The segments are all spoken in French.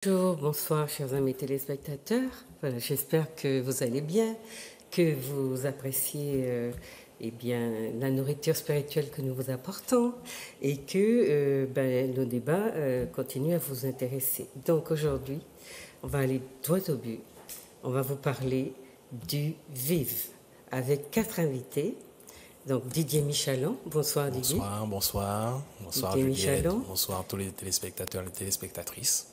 Bonjour, bonsoir, chers amis téléspectateurs. Voilà, j'espère que vous allez bien, que vous appréciez la nourriture spirituelle que nous vous apportons et que nos débats continuent à vous intéresser. Donc aujourd'hui, on va aller droit au but. On va vous parler du VIV avec 4 invités. Donc Didier Michalon, bonsoir Didier. Bonsoir Didier Juliette, Michalon. bonsoir tous les téléspectateurs et les téléspectatrices.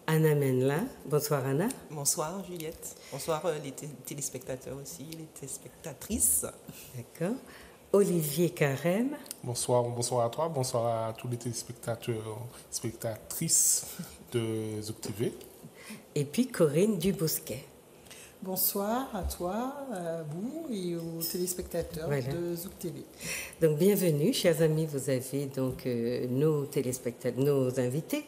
Anna Menla, bonsoir Anna. Bonsoir Juliette, bonsoir les téléspectateurs aussi, les téléspectatrices. D'accord. Olivier Carême. Bonsoir à toi, bonsoir à tous les téléspectateurs, spectatrices de Zouk TV. Et puis Corinne Dubousquet. Bonsoir à toi, à vous et aux téléspectateurs de Zouk TV. Donc bienvenue, chers amis, vous avez donc nos téléspectateurs, nos invités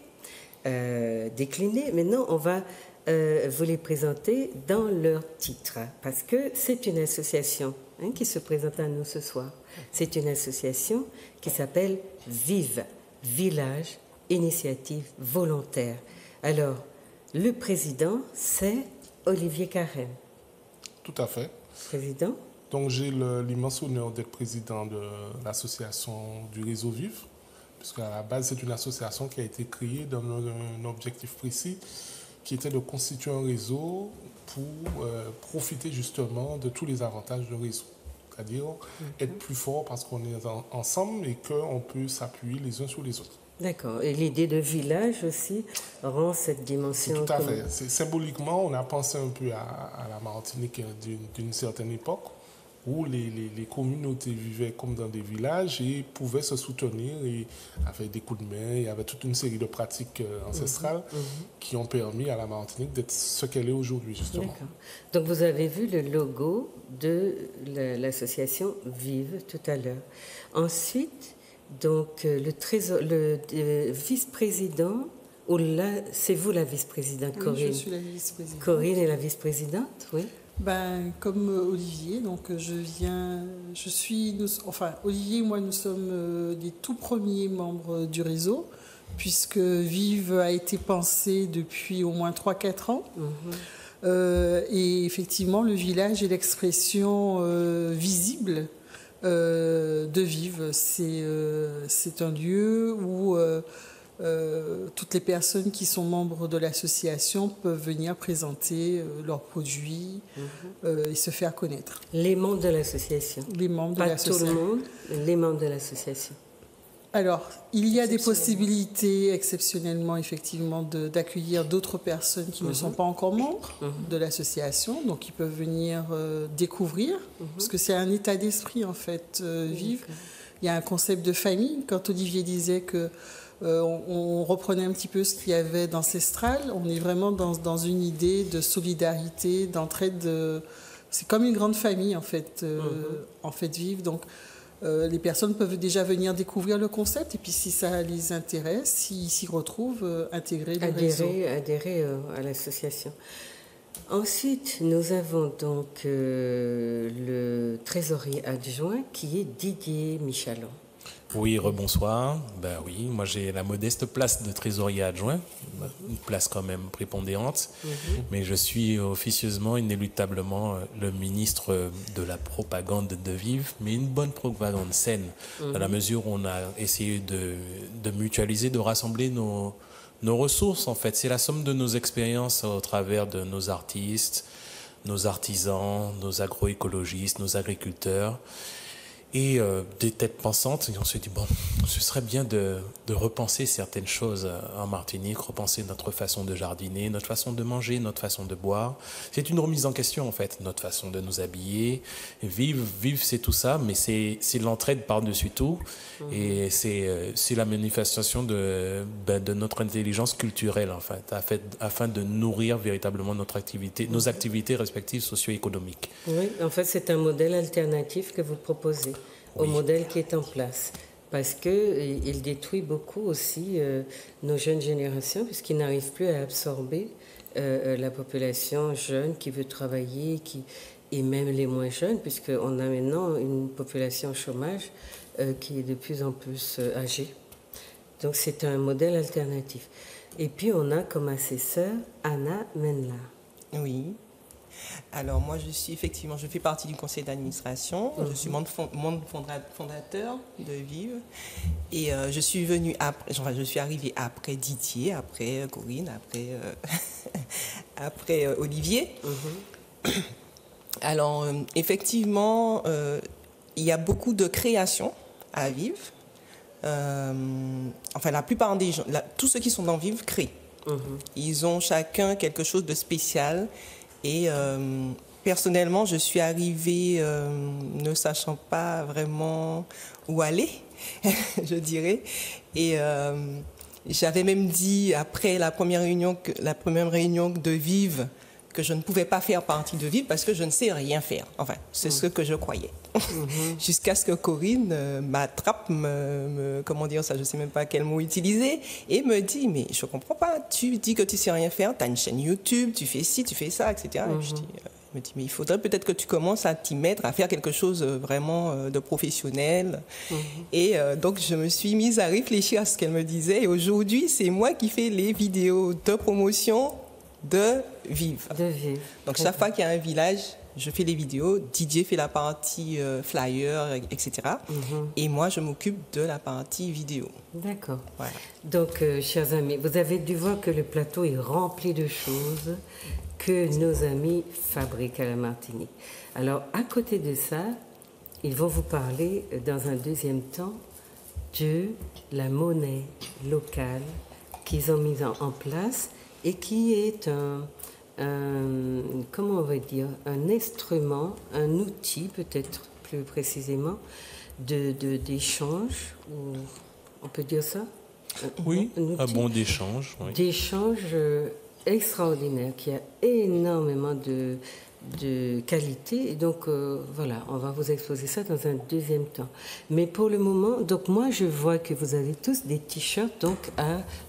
déclinés. Maintenant, on va vous les présenter dans leur titre, parce que c'est une association qui se présente à nous ce soir. C'est une association qui s'appelle VIV, Village Initiative Volontaire. Alors, le président, c'est Olivier Carême. Tout à fait. Président. Donc j'ai l'immense honneur d'être président de l'association du réseau VIV, puisqu'à la base c'est une association qui a été créée dans un objectif précis, qui était de constituer un réseau pour profiter justement de tous les avantages du réseau. C'est-à-dire être plus fort parce qu'on est ensemble et qu'on peut s'appuyer les uns sur les autres. D'accord. Et l'idée de village aussi rend cette dimension. Tout à fait. Symboliquement, on a pensé un peu à la Martinique d'une certaine époque où les communautés vivaient comme dans des villages et pouvaient se soutenir et avec des coups de main. Il y avait toute une série de pratiques ancestrales qui ont permis à la Martinique d'être ce qu'elle est aujourd'hui, justement. D'accord. Donc vous avez vu le logo de l'association Vive tout à l'heure. Ensuite, donc le vice-président, ou là, c'est vous la vice-présidente, Corinne? Oui, je suis la vice-présidente. Corinne est la vice-présidente, oui. Comme Olivier, donc Olivier et moi, nous sommes les tout premiers membres du réseau, puisque Vive a été pensé depuis au moins 3-4 ans. Et effectivement, le village est l'expression visible de Vive. C'est un lieu où toutes les personnes qui sont membres de l'association peuvent venir présenter leurs produits et se faire connaître. Les membres de l'association. Les membres de Pas l'association. tout le monde, les membres de l'association. Alors, il y a des possibilités exceptionnellement, effectivement, d'accueillir d'autres personnes qui ne sont pas encore membres de l'association, donc qui peuvent venir découvrir, parce que c'est un état d'esprit, en fait, Vive. Il y a un concept de famille. Quand Olivier disait que on reprenait un petit peu ce qu'il y avait d'ancestral, on est vraiment dans une idée de solidarité, d'entraide. C'est comme une grande famille, en fait, Vive. Donc, les personnes peuvent déjà venir découvrir le concept et puis si ça les intéresse, s'ils s'y retrouvent, intégrer le réseau. Adhérer à l'association. Ensuite, nous avons donc le trésorier adjoint qui est Didier Michalon. Oui, rebonsoir. Oui, moi j'ai la modeste place de trésorier adjoint, une place quand même prépondérante, mais je suis officieusement, inéluctablement le ministre de la propagande de Vive, mais une bonne propagande saine, dans la mesure où on a essayé de mutualiser, de rassembler nos ressources en fait. C'est la somme de nos expériences au travers de nos artistes, nos artisans, nos agroécologistes, nos agriculteurs. Et des têtes pensantes, et on se dit, bon, ce serait bien de repenser certaines choses en Martinique, repenser notre façon de jardiner, notre façon de manger, notre façon de boire. C'est une remise en question, en fait, notre façon de nous habiller. Vivre, c'est tout ça, mais c'est l'entraide par-dessus tout. Et c'est la manifestation de notre intelligence culturelle, en fait, afin de nourrir véritablement nos activités respectives socio-économiques. Oui, en fait, c'est un modèle alternatif que vous proposez au modèle qui est en place. Parce qu'il détruit beaucoup aussi nos jeunes générations, puisqu'ils n'arrivent plus à absorber la population jeune qui veut travailler, et même les moins jeunes, puisqu'on a maintenant une population au chômage qui est de plus en plus âgée. Donc c'est un modèle alternatif. Et puis on a comme assesseur Anna Menla. Oui. Alors moi, je fais partie du conseil d'administration. Je suis membre fondateur de Vive. Et je suis arrivée après Didier, après Corinne, après Olivier. Alors effectivement, il y a beaucoup de créations à Vive. Enfin, la plupart des gens, tous ceux qui sont dans Vive créent. Ils ont chacun quelque chose de spécial. Et personnellement, je suis arrivée ne sachant pas vraiment où aller, je dirais. Et j'avais même dit, après la première réunion de Vive, que je ne pouvais pas faire partie de Vive parce que je ne sais rien faire. Enfin, c'est ce que je croyais. Jusqu'à ce que Corinne m'attrape, comment dire ça, je ne sais même pas quel mot utiliser, et me dit, mais je ne comprends pas, tu dis que tu ne sais rien faire, tu as une chaîne YouTube, tu fais ci, tu fais ça, etc. Et je dis, me dit, mais il faudrait peut-être que tu commences à t'y mettre, à faire quelque chose vraiment de professionnel. Et donc, je me suis mise à réfléchir à ce qu'elle me disait, et aujourd'hui, c'est moi qui fais les vidéos de promotion de Vive. Donc, chaque fois qu'il y a un village, je fais les vidéos, Didier fait la partie flyer, etc. Et moi, je m'occupe de la partie vidéo. D'accord. Voilà. Donc, chers amis, vous avez dû voir que le plateau est rempli de choses que nos amis fabriquent à la Martinique. Alors, à côté de ça, ils vont vous parler, dans un deuxième temps, de la monnaie locale qu'ils ont mise en place et qui est comment on va dire, un instrument, un outil peut-être plus précisément, d'échange, on peut dire ça? Oui, un bon d'échange. Oui. D'échange extraordinaire, qui a énormément de qualité. Et donc, voilà, on va vous exposer ça dans un deuxième temps. Mais pour le moment, donc moi, je vois que vous avez tous des t-shirts donc,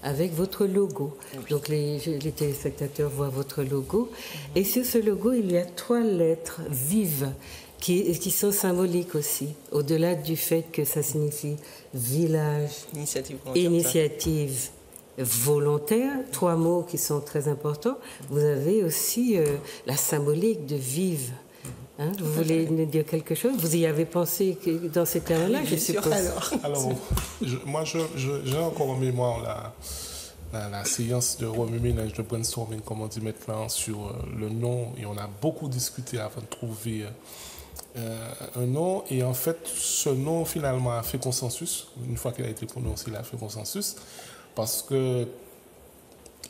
avec votre logo. Donc, les téléspectateurs voient votre logo. Et sur ce logo, il y a 3 lettres vives qui sont symboliques aussi, au-delà du fait que ça signifie village, initiative volontaire, 3 mots qui sont très importants. Vous avez aussi la symbolique de Vive. Hein, vous voulez nous dire quelque chose? Vous y avez pensé dans ces termes-là, je suppose. Alors moi, j'ai encore en mémoire la séance de remue-ménage, de brainstorming, comme on dit maintenant, sur le nom. Et on a beaucoup discuté avant de trouver un nom. Et en fait, ce nom, finalement, a fait consensus. Une fois qu'il a été prononcé, il a fait consensus. Parce que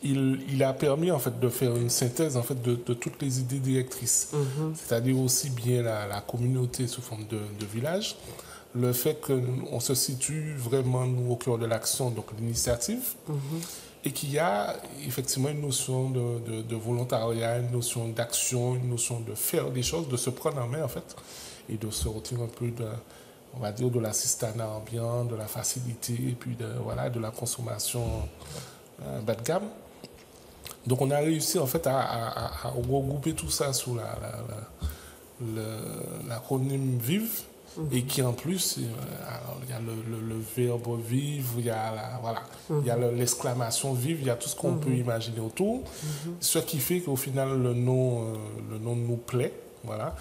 il a permis en fait de faire une synthèse en fait de toutes les idées directrices, c'est-à-dire aussi bien la communauté sous forme de village, le fait qu'on se situe vraiment nous au cœur de l'action, donc l'initiative, et qu'il y a effectivement une notion de volontariat, une notion d'action, une notion de faire des choses, de se prendre en main en fait, et de sortir un peu on va dire de l'assistanat ambiant, de la facilité, et puis de la consommation bas de gamme. Donc on a réussi en fait à regrouper tout ça sous l'acronyme VIVE, et qui en plus, il y a le verbe vivre, il y a l'exclamation vive, il y a tout ce qu'on peut imaginer autour, ce qui fait qu'au final le nom nous plaît. Voilà.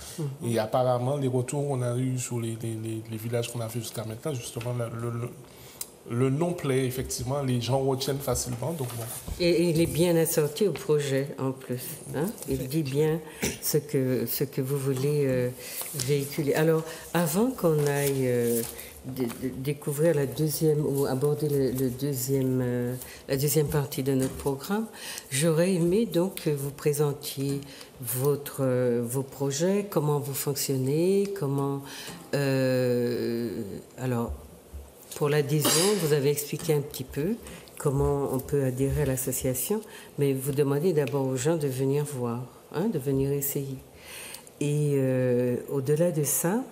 Et apparemment, les retours qu'on a eus sur les villages qu'on a fait jusqu'à maintenant, justement, le nom plaît, effectivement, les gens retiennent facilement. Donc bon. Et il est bien assorti au projet, en plus. Hein? Il dit bien ce que vous voulez véhiculer. Alors, avant qu'on aille découvrir la deuxième, ou aborder la deuxième partie de notre programme, j'aurais aimé donc que vous présentiez vos projets, comment vous fonctionnez, comment... alors, pour l'adhésion, vous avez expliqué un petit peu comment on peut adhérer à l'association, mais vous demandez d'abord aux gens de venir voir, hein, de venir essayer. Et au-delà de ça,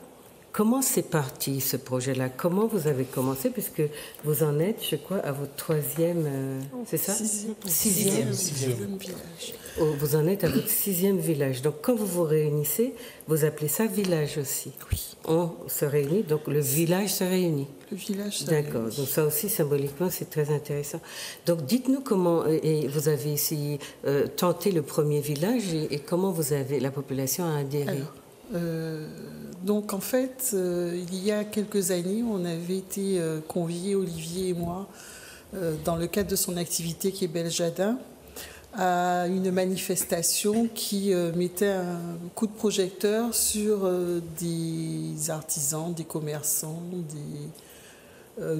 Comment c'est parti ce projet-là? Comment vous avez commencé? Puisque vous en êtes, je crois, à votre 3e, c'est ça? Sixième village. Oh, vous en êtes à votre 6e village. Donc quand vous vous réunissez, vous appelez ça village aussi? Oui. On se réunit, donc le village se réunit? Le village se D'accord, réunit. donc ça aussi symboliquement c'est très intéressant. Donc dites-nous comment et vous avez ici tenté le premier village et comment la population a adhéré? Donc en fait, il y a quelques années, on avait été conviés, Olivier et moi, dans le cadre de son activité qui est Beljadin, à une manifestation qui mettait un coup de projecteur sur des artisans, des commerçants, des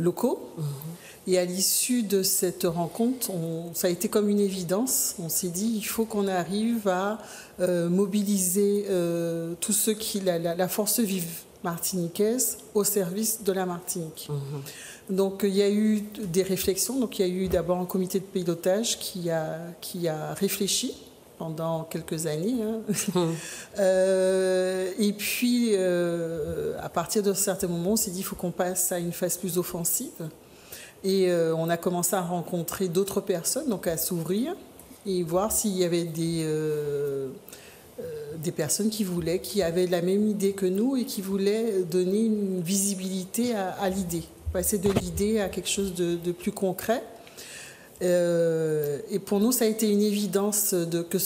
locaux. Et à l'issue de cette rencontre, ça a été comme une évidence. On s'est dit, il faut qu'on arrive à mobiliser tous ceux qui, la force vive martiniquaise au service de la Martinique. Donc il y a eu des réflexions. Donc il y a eu d'abord un comité de pilotage qui a réfléchi pendant quelques années. Et puis, à partir d'un certain moment, on s'est dit qu'il faut qu'on passe à une phase plus offensive. Et on a commencé à rencontrer d'autres personnes, donc à s'ouvrir et voir s'il y avait des personnes qui avaient la même idée que nous et qui voulaient donner une visibilité à l'idée, passer de l'idée à quelque chose de plus concret. Et pour nous, ça a été une évidence que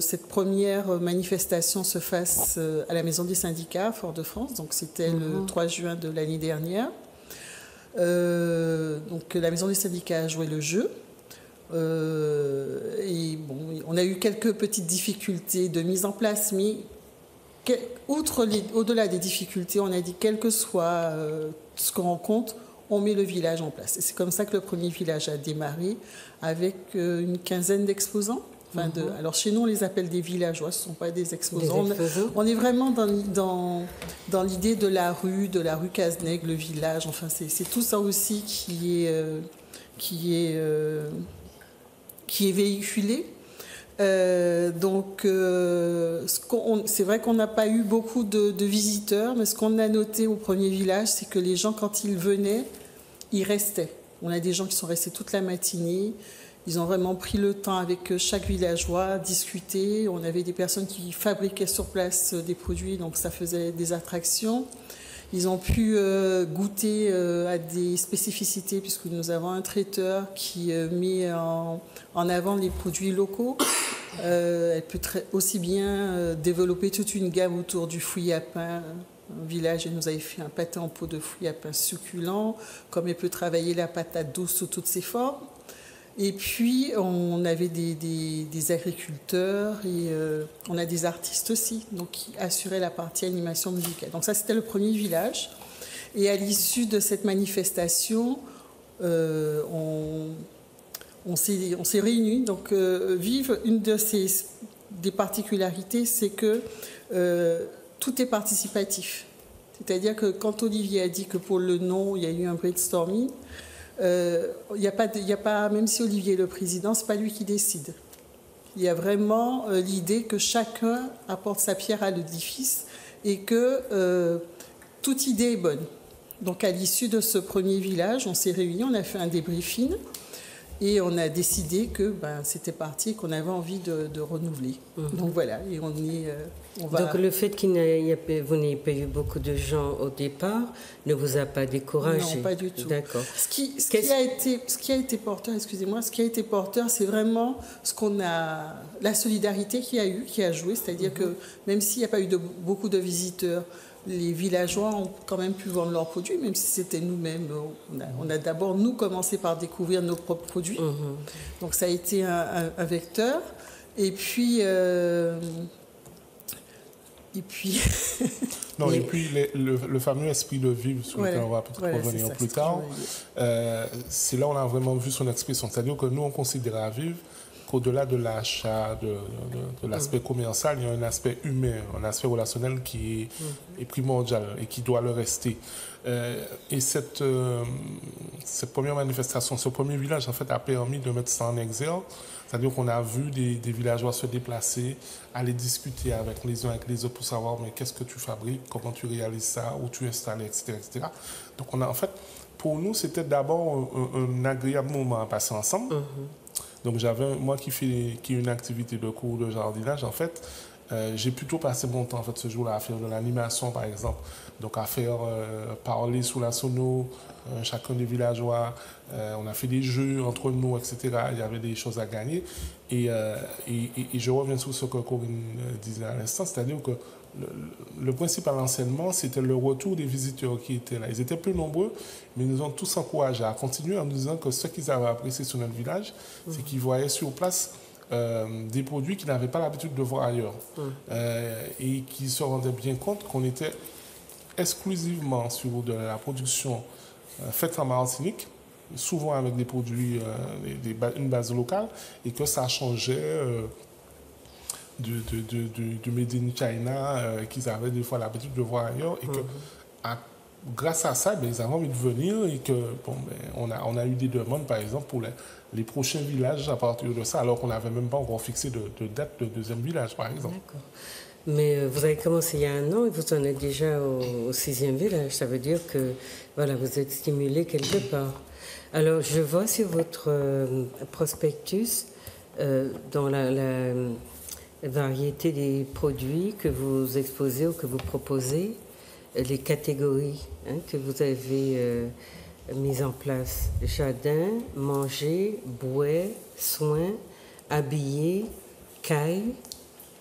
cette première manifestation se fasse à la Maison des syndicats à Fort-de-France. Donc c'était le 3 juin de l'année dernière. Donc la Maison des syndicats a joué le jeu. Et bon, on a eu quelques petites difficultés de mise en place, mais au-delà des difficultés, on a dit quel que soit ce qu'on rencontre, on met le village en place. Et c'est comme ça que le premier village a démarré, avec une quinzaine d'exposants. Alors chez nous, on les appelle des villageois, ce ne sont pas des exposants. On est vraiment dans l'idée de la rue Cazenègue, le village. Enfin, c'est tout ça aussi qui est véhiculé. Donc, c'est vrai qu'on n'a pas eu beaucoup de visiteurs, mais ce qu'on a noté au premier village, c'est que les gens, quand ils venaient, ils restaient. On a des gens qui sont restés toute la matinée. Ils ont vraiment pris le temps avec chaque villageois, discuter. On avait des personnes qui fabriquaient sur place des produits, donc ça faisait des attractions. Ils ont pu goûter à des spécificités, puisque nous avons un traiteur qui met en avant les produits locaux. Elle peut aussi bien développer toute une gamme autour du fouillis à pain. Un village, elle nous avait fait un pâté en pot de fouillis à pain succulent, comme elle peut travailler la patate douce sous toutes ses formes. Et puis, on avait des agriculteurs et on a des artistes aussi, donc qui assuraient la partie animation musicale. Donc ça, c'était le premier village. Et à l'issue de cette manifestation, on s'est réunis. Donc, Vive, une des particularités, c'est que tout est participatif. C'est-à-dire que quand Olivier a dit que pour le nom, il y a eu un brainstorming, il y a pas, même si Olivier est le président, c'est pas lui qui décide. Il y a vraiment l'idée que chacun apporte sa pierre à l'édifice et que toute idée est bonne. Donc à l'issue de ce premier village, on s'est réunis, on a fait un débriefing et on a décidé que c'était parti, qu'on avait envie de renouveler. Donc voilà, et on va... Donc le fait vous n'ayez pas eu beaucoup de gens au départ ne vous a pas découragé? Non, pas du tout. D'accord. Ce qui a été porteur, excusez-moi, ce qui a été porteur, c'est vraiment la solidarité qui a joué, c'est-à-dire que même s'il n'y a pas eu beaucoup de visiteurs, les villageois ont quand même pu vendre leurs produits, même si c'était nous-mêmes. On a d'abord, nous, commencé par découvrir nos propres produits. Donc ça a été un vecteur. Et puis... Non, et puis le fameux esprit de vivre, sur lequel on va peut-être revenir plus tard, c'est là où on a vraiment vu son expression. C'est-à-dire que nous, on considère à Vive qu'au-delà de l'achat, de l'aspect commercial, il y a un aspect humain, un aspect relationnel qui est primordial et qui doit le rester. Et cette première manifestation, ce premier village, en fait, a permis de mettre ça en exergue. C'est-à-dire qu'on a vu des villageois se déplacer, aller discuter avec les uns avec les autres pour savoir mais qu'est-ce que tu fabriques, comment tu réalises ça, où tu installes, etc., etc. Donc on a en fait, pour nous, c'était d'abord un agréable moment à passer ensemble. Donc moi qui ai une activité de cours de jardinage, en fait, j'ai plutôt passé mon temps en fait, ce jour-là à faire de l'animation, par exemple. Donc à faire parler sous la sono, chacun des villageois. On a fait des jeux entre nous, etc. Il y avait des choses à gagner. Et je reviens sur ce que Corinne disait à l'instant, c'est-à-dire que le principal enseignement, c'était le retour des visiteurs qui étaient là. Ils étaient peu nombreux, mais ils nous ont tous encouragés à continuer en nous disant que ce qu'ils avaient apprécié sur notre village, c'est qu'ils voyaient sur place des produits qu'ils n'avaient pas l'habitude de voir ailleurs. Et qu'ils se rendaient bien compte qu'on était exclusivement sur de la production faite en Martinique, souvent avec des produits, une base locale, et que ça changeait du Made in China qu'ils avaient des fois l'habitude de voir ailleurs, et que grâce à ça, ils avaient envie de venir, et que on a eu des demandes, par exemple, pour les prochains villages à partir de ça, alors qu'on n'avait même pas encore fixé de date de deuxième village, par exemple. D'accord. Mais vous avez commencé il y a 1 an et vous en êtes déjà au 6e village. Ça veut dire que voilà, vous êtes stimulé quelque part. Alors, je vois sur votre prospectus, dans la variété des produits que vous exposez ou que vous proposez, les catégories que vous avez mises en place. Jardin, manger, bouet, soins, habiller, caille.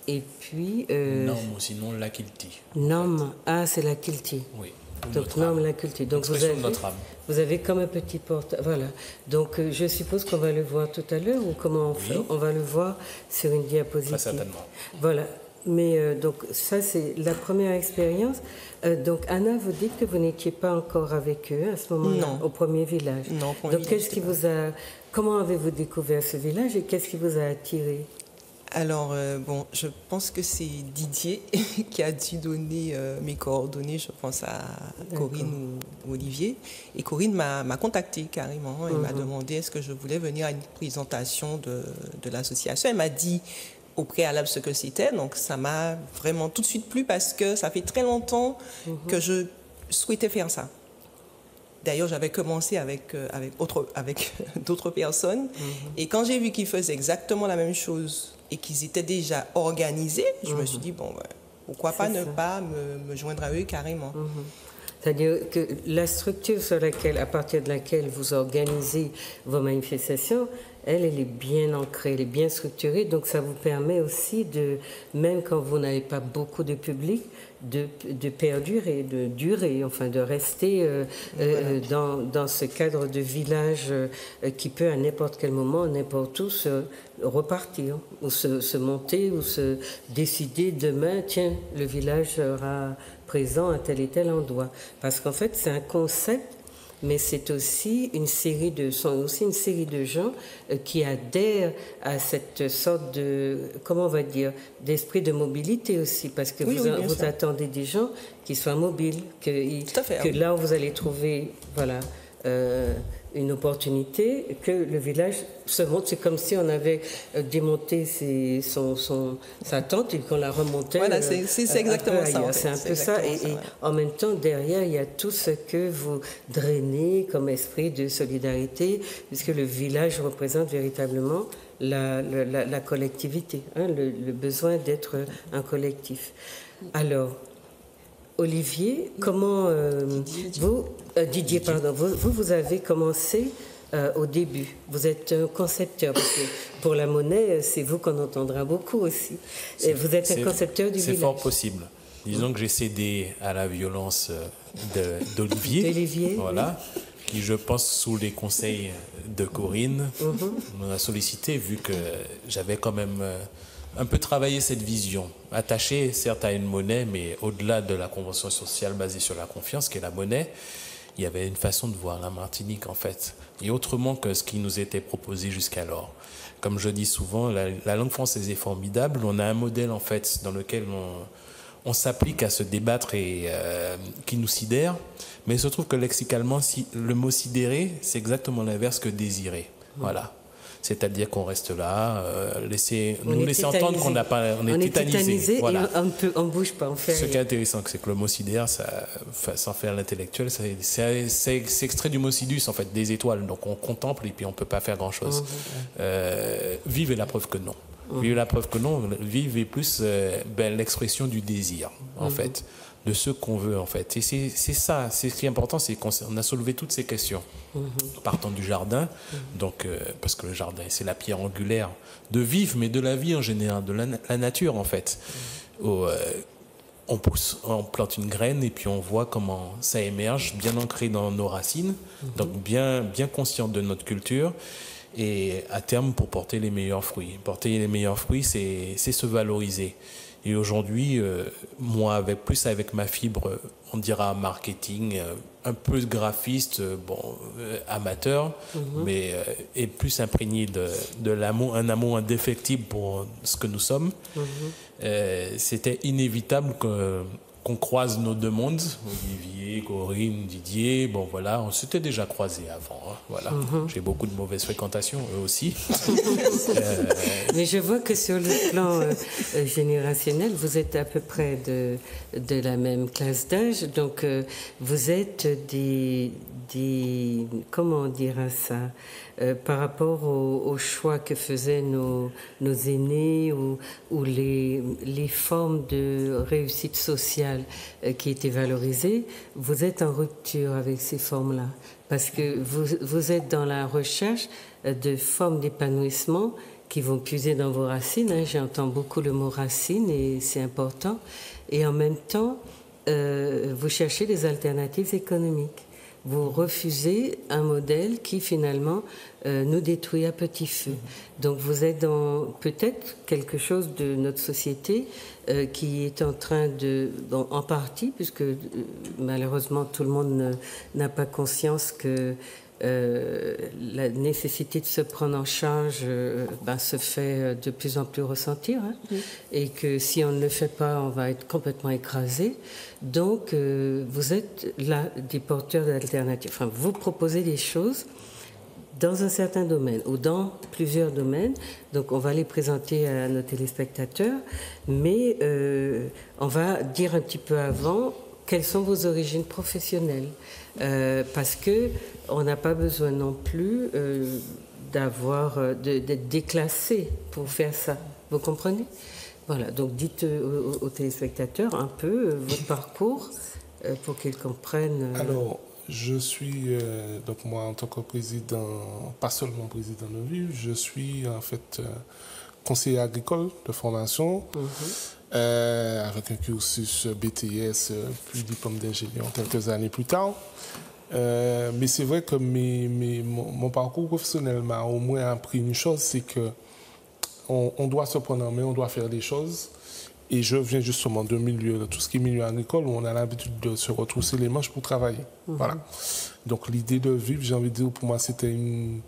Et puis... Norme ou sinon la Kilti. Norme, c'est la Kilti. Oui. Donc norme la Kilti. Donc vous avez comme un petit porte. Voilà. Donc je suppose qu'on va le voir tout à l'heure ou comment on va le voir sur une diapositive. Très certainement. Voilà. Mais donc ça c'est la première expérience. Donc Anna, vous dites que vous n'étiez pas encore avec eux à ce moment-là, au premier village. Non. Donc comment avez-vous découvert ce village et qu'est-ce qui vous a attiré? Alors, je pense que c'est Didier qui a dû donner mes coordonnées, je pense à Corinne ou Olivier. Et Corinne m'a contactée carrément et m'a demandé est-ce que je voulais venir à une présentation de l'association. Elle m'a dit au préalable ce que c'était, donc ça m'a vraiment tout de suite plu parce que ça fait très longtemps que je souhaitais faire ça. D'ailleurs, j'avais commencé avec d'autres personnes. Et quand j'ai vu qu'ils faisaient exactement la même chose et qu'ils étaient déjà organisés, je me suis dit, pourquoi pas ne pas me joindre à eux carrément. C'est-à-dire que la structure à partir de laquelle vous organisez vos manifestations, elle est bien ancrée, elle est bien structurée. Donc, ça vous permet aussi même quand vous n'avez pas beaucoup de public, de perdurer, de durer, enfin de rester dans ce cadre de village qui peut à n'importe quel moment, n'importe où, se repartir ou se monter ou se décider demain, tiens, le village sera présent à tel et tel endroit. Parce qu'en fait, c'est un concept, mais c'est aussi une série de gens qui adhèrent à cette sorte de, comment on va dire, d'esprit de mobilité aussi, parce que vous attendez des gens qui soient mobiles, que là où vous allez trouver, voilà, une opportunité, que le village se monte. C'est comme si on avait démonté sa tente et qu'on la remontait. Voilà, c'est exactement ça. En fait. C'est un peu ça. Et en même temps, derrière, il y a tout ce que vous drainez comme esprit de solidarité, puisque le village représente véritablement la collectivité, le besoin d'être un collectif. Alors, Olivier, comment Didier, vous avez commencé au début. Vous êtes un concepteur, parce que pour la monnaie, c'est vous qu'on entendra beaucoup aussi. Vous êtes un concepteur du village. C'est fort possible. Disons que j'ai cédé à la violence d'Olivier, voilà, qui, je pense, sous les conseils de Corinne, nous a sollicité, vu que j'avais quand même un peu travaillé cette vision, attachée certes à une monnaie, mais au-delà de la convention sociale basée sur la confiance, qui est la monnaie, il y avait une façon de voir la Martinique, en fait, et autrement que ce qui nous était proposé jusqu'alors. Comme je dis souvent, la langue française est formidable. On a un modèle, en fait, dans lequel on s'applique à se débattre et qui nous sidère. Mais il se trouve que lexicalement, le mot sidérer, c'est exactement l'inverse que désirer. Voilà. C'est-à-dire qu'on reste là, nous laisser entendre qu'on n'a pas, on est tétanisé. Voilà. Et on ne bouge pas, on fait Ce rien. qui est intéressant, c'est que le mot sidère, sans faire l'intellectuel, c'est extrait du mot sidus, en fait, des étoiles. Donc on contemple et puis on ne peut pas faire grand-chose. Vive est la preuve que non. Vive est la preuve que non. Vive est plus l'expression du désir, en fait, de ce qu'on veut, en fait. Et c'est ça, c'est ce qui est important, c'est qu'on a soulevé toutes ces questions. Partant du jardin, donc, parce que le jardin, c'est la pierre angulaire de vivre, mais de la vie en général, de la nature, en fait. On plante une graine et puis on voit comment ça émerge, bien ancré dans nos racines, donc bien conscient de notre culture, et à terme pour porter les meilleurs fruits. Porter les meilleurs fruits, c'est se valoriser. Et aujourd'hui, moi, avec ma fibre, on dira marketing, un peu graphiste, amateur, mais et plus imprégné de l'amour, un amour indéfectible pour ce que nous sommes. C'était inévitable qu'on croise nos deux mondes, Olivier, Corinne, Didier, bon voilà, on s'était déjà croisés avant, hein, voilà. J'ai beaucoup de mauvaises fréquentations, eux aussi. Mais je vois que sur le plan générationnel, vous êtes à peu près de la même classe d'âge, donc vous êtes des comment on dira ça, par rapport au choix que faisaient nos aînés ou les formes de réussite sociale qui étaient valorisées, vous êtes en rupture avec ces formes-là, parce que vous êtes dans la recherche de formes d'épanouissement qui vont puiser dans vos racines. Hein. J'entends beaucoup le mot racine et c'est important. Et en même temps, vous cherchez des alternatives économiques. Vous refusez un modèle qui finalement nous détruit à petit feu. Donc vous êtes dans peut-être quelque chose de notre société qui est en train en partie, puisque malheureusement tout le monde n'a pas conscience que la nécessité de se prendre en charge se fait de plus en plus ressentir, hein, et que si on ne le fait pas, on va être complètement écrasé. Donc, vous êtes là des porteurs d'alternatives. Enfin, vous proposez des choses dans un certain domaine ou dans plusieurs domaines. Donc, on va les présenter à nos téléspectateurs, mais on va dire un petit peu avant quelles sont vos origines professionnelles, parce que on n'a pas besoin non plus d'être déclassé pour faire ça. Vous comprenez? Voilà, donc dites aux téléspectateurs un peu votre parcours pour qu'ils comprennent. Alors, je suis, donc moi en tant que président, pas seulement président de Vive, je suis en fait conseiller agricole de formation, avec un cursus BTS, puis diplôme d'ingénieur quelques années plus tard. Mais c'est vrai que mon parcours professionnel m'a au moins appris une chose, c'est que on doit se prendre en main, on doit faire des choses. Et je viens justement de tout ce qui est milieu agricole, où on a l'habitude de se retrousser les manches pour travailler. Voilà. Donc l'idée de vivre, j'ai envie de dire, pour moi, c'était une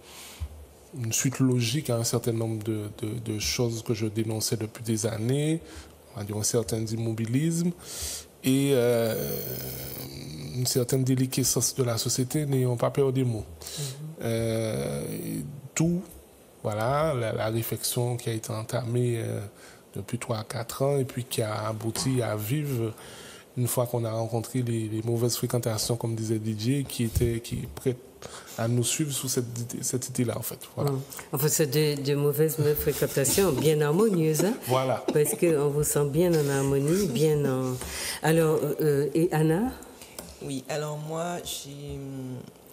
suite logique à un certain nombre de choses que je dénonçais depuis des années, on va dire un certain immobilisme et une certaine déliquescence de la société, n'ayant pas peur des mots. Tout, voilà, la réflexion qui a été entamée depuis 3 à 4 ans et puis qui a abouti à vivre une fois qu'on a rencontré les mauvaises fréquentations, comme disait Didier, qui est prêt à nous suivre sous cette idée-là, en fait. Voilà. Enfin, c'est de mauvaises fréquentations bien harmonieuses. Hein? Voilà. Parce qu'on vous sent bien en harmonie, bien en... Alors, et Anna? Oui, alors moi,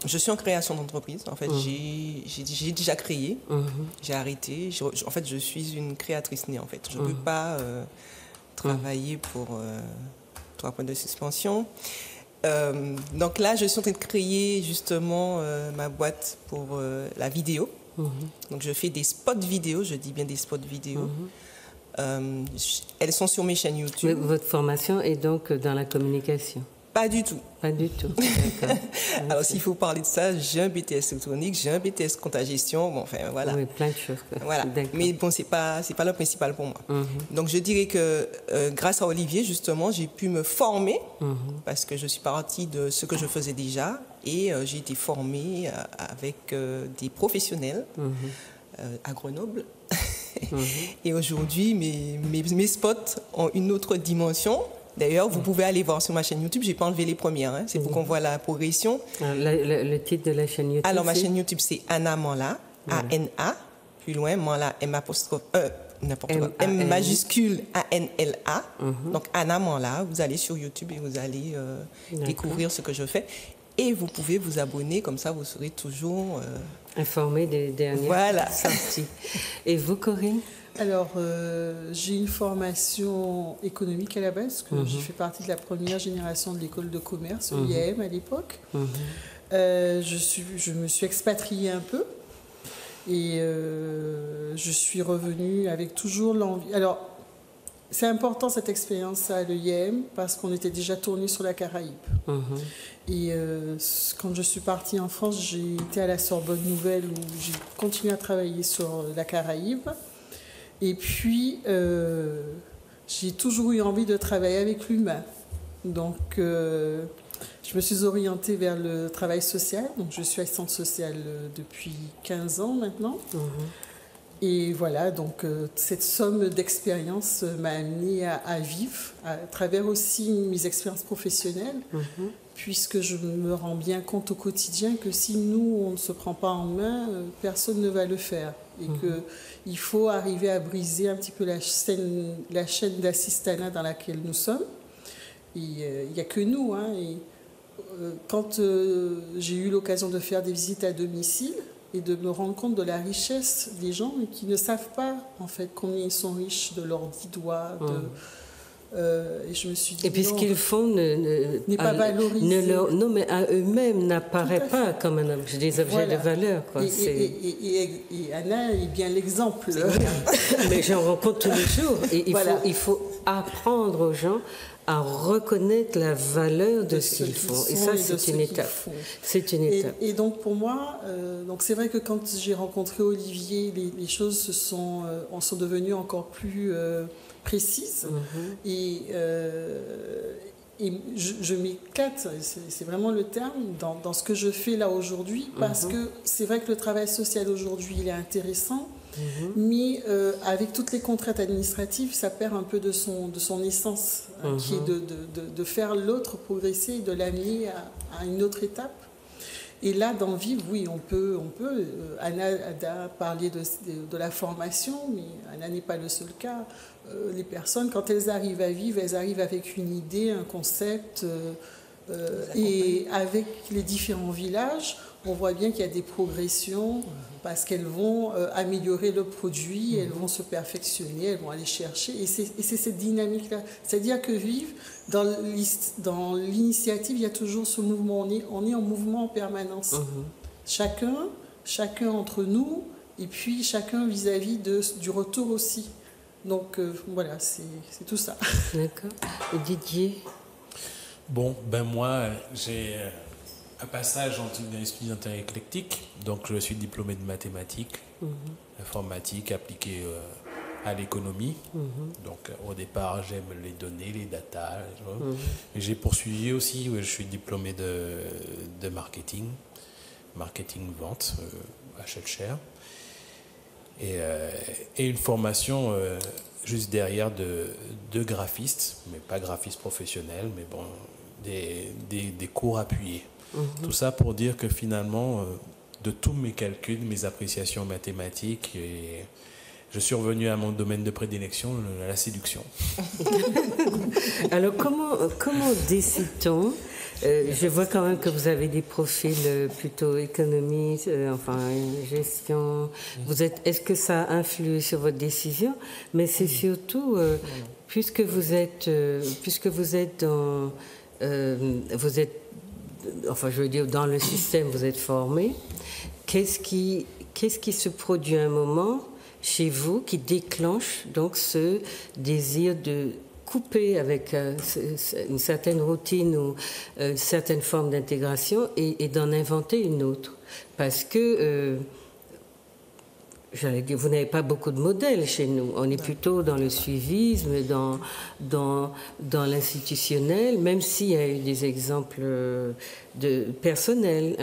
je suis en création d'entreprise. En fait, j'ai déjà créé, j'ai arrêté. En fait, je suis une créatrice née, en fait. Je ne peux pas travailler pour 3 points de suspension. Donc là, je suis en train de créer justement ma boîte pour la vidéo. Donc je fais des spots vidéo, je dis bien des spots vidéo. Elles sont sur mes chaînes YouTube. Mais votre formation est donc dans la communication? Pas du tout. Pas du tout. D'accord. Alors, s'il faut parler de ça, j'ai un BTS électronique, j'ai un BTS compta gestion, bon, enfin, voilà. Oui, plein de choses. Voilà. Mais bon, c'est pas le principal pour moi. Donc, je dirais que grâce à Olivier, justement, j'ai pu me former parce que je suis partie de ce que je faisais déjà et j'ai été formée avec des professionnels à Grenoble. Et aujourd'hui, mes spots ont une autre dimension. D'ailleurs, vous pouvez aller voir sur ma chaîne YouTube. Je n'ai pas enlevé les premières. Hein. C'est pour qu'on voit la progression. Le titre de la chaîne YouTube. Alors, ma chaîne YouTube, c'est Anna Manla. Voilà. A-N-A. Plus loin, Manla, M-apostrophe, n'importe quoi. M majuscule A-N-L-A. Donc, Anna Manla. Vous allez sur YouTube et vous allez découvrir ce que je fais. Et vous pouvez vous abonner. Comme ça, vous serez toujours informé des dernières sorties. Et vous, Corinne? Alors, j'ai une formation économique à la base, parce que j'ai fait partie de la première génération de l'école de commerce, l'IAM à l'époque. Je me suis expatriée un peu et je suis revenue avec toujours l'envie. Alors, c'est important cette expérience à l'IAM parce qu'on était déjà tourné sur la Caraïbe. Et quand je suis partie en France, j'ai été à la Sorbonne Nouvelle où j'ai continué à travailler sur la Caraïbe. Et puis, j'ai toujours eu envie de travailler avec l'humain. Donc, je me suis orientée vers le travail social. Donc, je suis assistante sociale depuis 15 ans maintenant. Et voilà, donc, cette somme d'expériences m'a amenée à vivre, à travers aussi mes expériences professionnelles, puisque je me rends bien compte au quotidien que si nous, on ne se prend pas en main, personne ne va le faire. Et qu'il faut arriver à briser un petit peu la chaîne d'assistanat dans laquelle nous sommes. Il n'y a que nous. Hein, et quand j'ai eu l'occasion de faire des visites à domicile et de me rendre compte de la richesse des gens qui ne savent pas en fait combien ils sont riches de leurs 10 doigts. Et je me suis dit, et puis ce qu'ils font n'est pas valorisé. Non, mais à eux-mêmes n'apparaît pas comme des objets de valeur. Quoi. Et Anna est bien l'exemple. Mais j'en rencontre tous les jours. Et il faut apprendre aux gens à reconnaître la valeur de ce qu'ils font. Et ça, c'est une étape. C'est une étape. Et donc, pour moi, c'est vrai que quand j'ai rencontré Olivier, les choses sont devenues encore plus précises. Et je m'éclate, c'est vraiment le terme, dans ce que je fais là aujourd'hui, parce que c'est vrai que le travail social aujourd'hui, il est intéressant, mais avec toutes les contraintes administratives, ça perd un peu de son essence, qui est de faire l'autre progresser et de l'amener à une autre étape. Et là, dans Vivre, oui, on peut. Anna a parlé de la formation, mais Anna n'est pas le seul cas. Les personnes, quand elles arrivent à Vivre, elles arrivent avec une idée, un concept. Et avec les différents villages, on voit bien qu'il y a des progressions parce qu'elles vont améliorer le produit, elles vont se perfectionner, elles vont aller chercher. Et c'est cette dynamique-là. C'est-à-dire que Vivre, dans l'initiative, il y a toujours ce mouvement. On est en mouvement en permanence. Chacun entre nous, et puis chacun vis-à-vis du retour aussi. Donc voilà, c'est tout ça. D'accord. Et Didier? Bon, moi, j'ai un passage dans l'esprit interéclectique. Donc, je suis diplômé de mathématiques, informatique appliquée à l'économie. Donc, au départ, j'aime les données, les data. Et j'ai poursuivi aussi, je suis diplômé de marketing vente à Schellcher. Et une formation juste derrière de graphiste, mais pas graphiste professionnel, mais bon, des cours appuyés. Tout ça pour dire que finalement, de tous mes calculs, mes appréciations mathématiques, je suis revenu à mon domaine de prédilection, la séduction. Alors, comment décide-t-on je vois quand même que vous avez des profils plutôt économistes, gestion. Est-ce que ça influe sur votre décision? Mais c'est surtout, puisque vous êtes dans, dans le système, vous êtes formé. Qu'est-ce qui se produit à un moment chez vous qui déclenche donc ce désir de couper avec une certaine routine ou certaines formes d'intégration et d'en inventer une autre. Parce que, j'allais dire, vous n'avez pas beaucoup de modèles chez nous. On est plutôt dans le suivisme, dans l'institutionnel, même s'il y a eu des exemples personnels,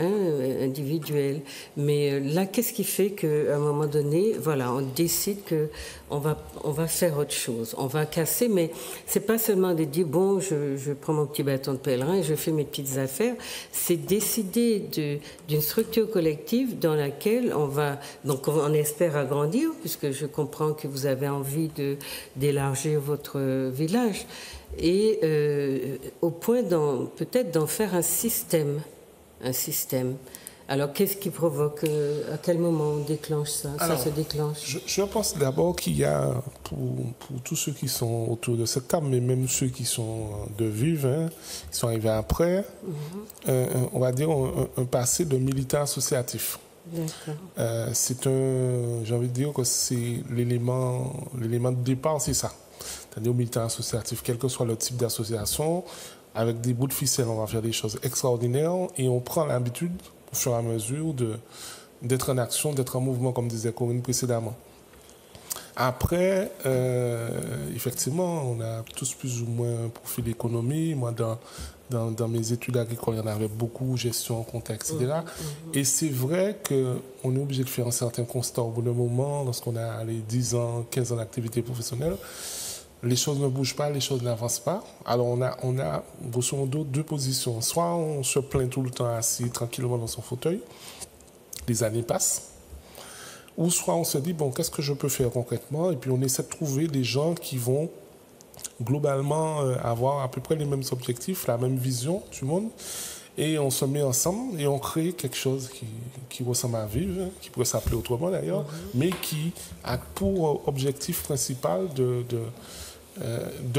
individuels. Mais là, qu'est-ce qui fait qu'à un moment donné, voilà, on décide qu'on va faire autre chose. On va casser, mais c'est pas seulement de dire, bon, je prends mon petit bâton de pèlerin et je fais mes petites affaires. C'est décider d'une structure collective dans laquelle donc on espère agrandir, puisque je comprends que vous avez envie d'élargir votre village, et au point peut-être d'en faire un système. Alors, qu'est-ce qui provoque, à quel moment on déclenche ça? Alors, ça se déclenche. Je pense d'abord qu'il y a, pour tous ceux qui sont autour de cette table, mais même ceux qui sont de Vive, qui sont arrivés après, on va dire un passé de militant associatif. D'accord. J'ai envie de dire que c'est l'élément de départ, c'est ça. C'est-à-dire au militant associatif, quel que soit le type d'association, avec des bouts de ficelle, on va faire des choses extraordinaires et on prend l'habitude, au fur et à mesure, d'être en action, d'être en mouvement, comme disait Corinne précédemment. Après, effectivement, on a tous plus ou moins un profil économie. Moi, dans mes études agricoles, il y en avait beaucoup, gestion, contexte, etc. Et c'est vrai qu'on est obligé de faire un certain constat au bout d'un moment, lorsqu'on a les 10 ans, 15 ans d'activité professionnelle. Les choses ne bougent pas, les choses n'avancent pas. Alors on a grosso modo deux positions. Soit on se plaint tout le temps assis tranquillement dans son fauteuil, les années passent, ou soit on se dit, bon, qu'est-ce que je peux faire concrètement? Et puis on essaie de trouver des gens qui vont globalement avoir à peu près les mêmes objectifs, la même vision du monde. Et on se met ensemble et on crée quelque chose qui ressemble à Vive, qui pourrait s'appeler autrement d'ailleurs, mais qui a pour objectif principal de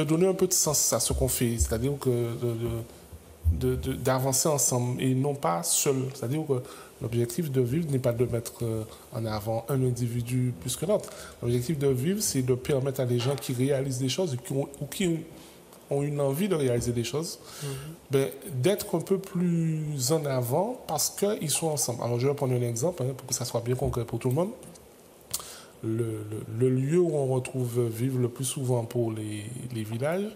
donner un peu de sens à ce qu'on fait, c'est-à-dire que d'avancer ensemble et non pas seul. C'est-à-dire que l'objectif de Vive n'est pas de mettre en avant un individu plus que l'autre. L'objectif de Vive, c'est de permettre à des gens qui réalisent des choses ou qui ont une envie de réaliser des choses, d'être un peu plus en avant parce qu'ils sont ensemble. Alors je vais prendre un exemple pour que ça soit bien concret pour tout le monde. Le lieu où on retrouve Vive le plus souvent pour les villages,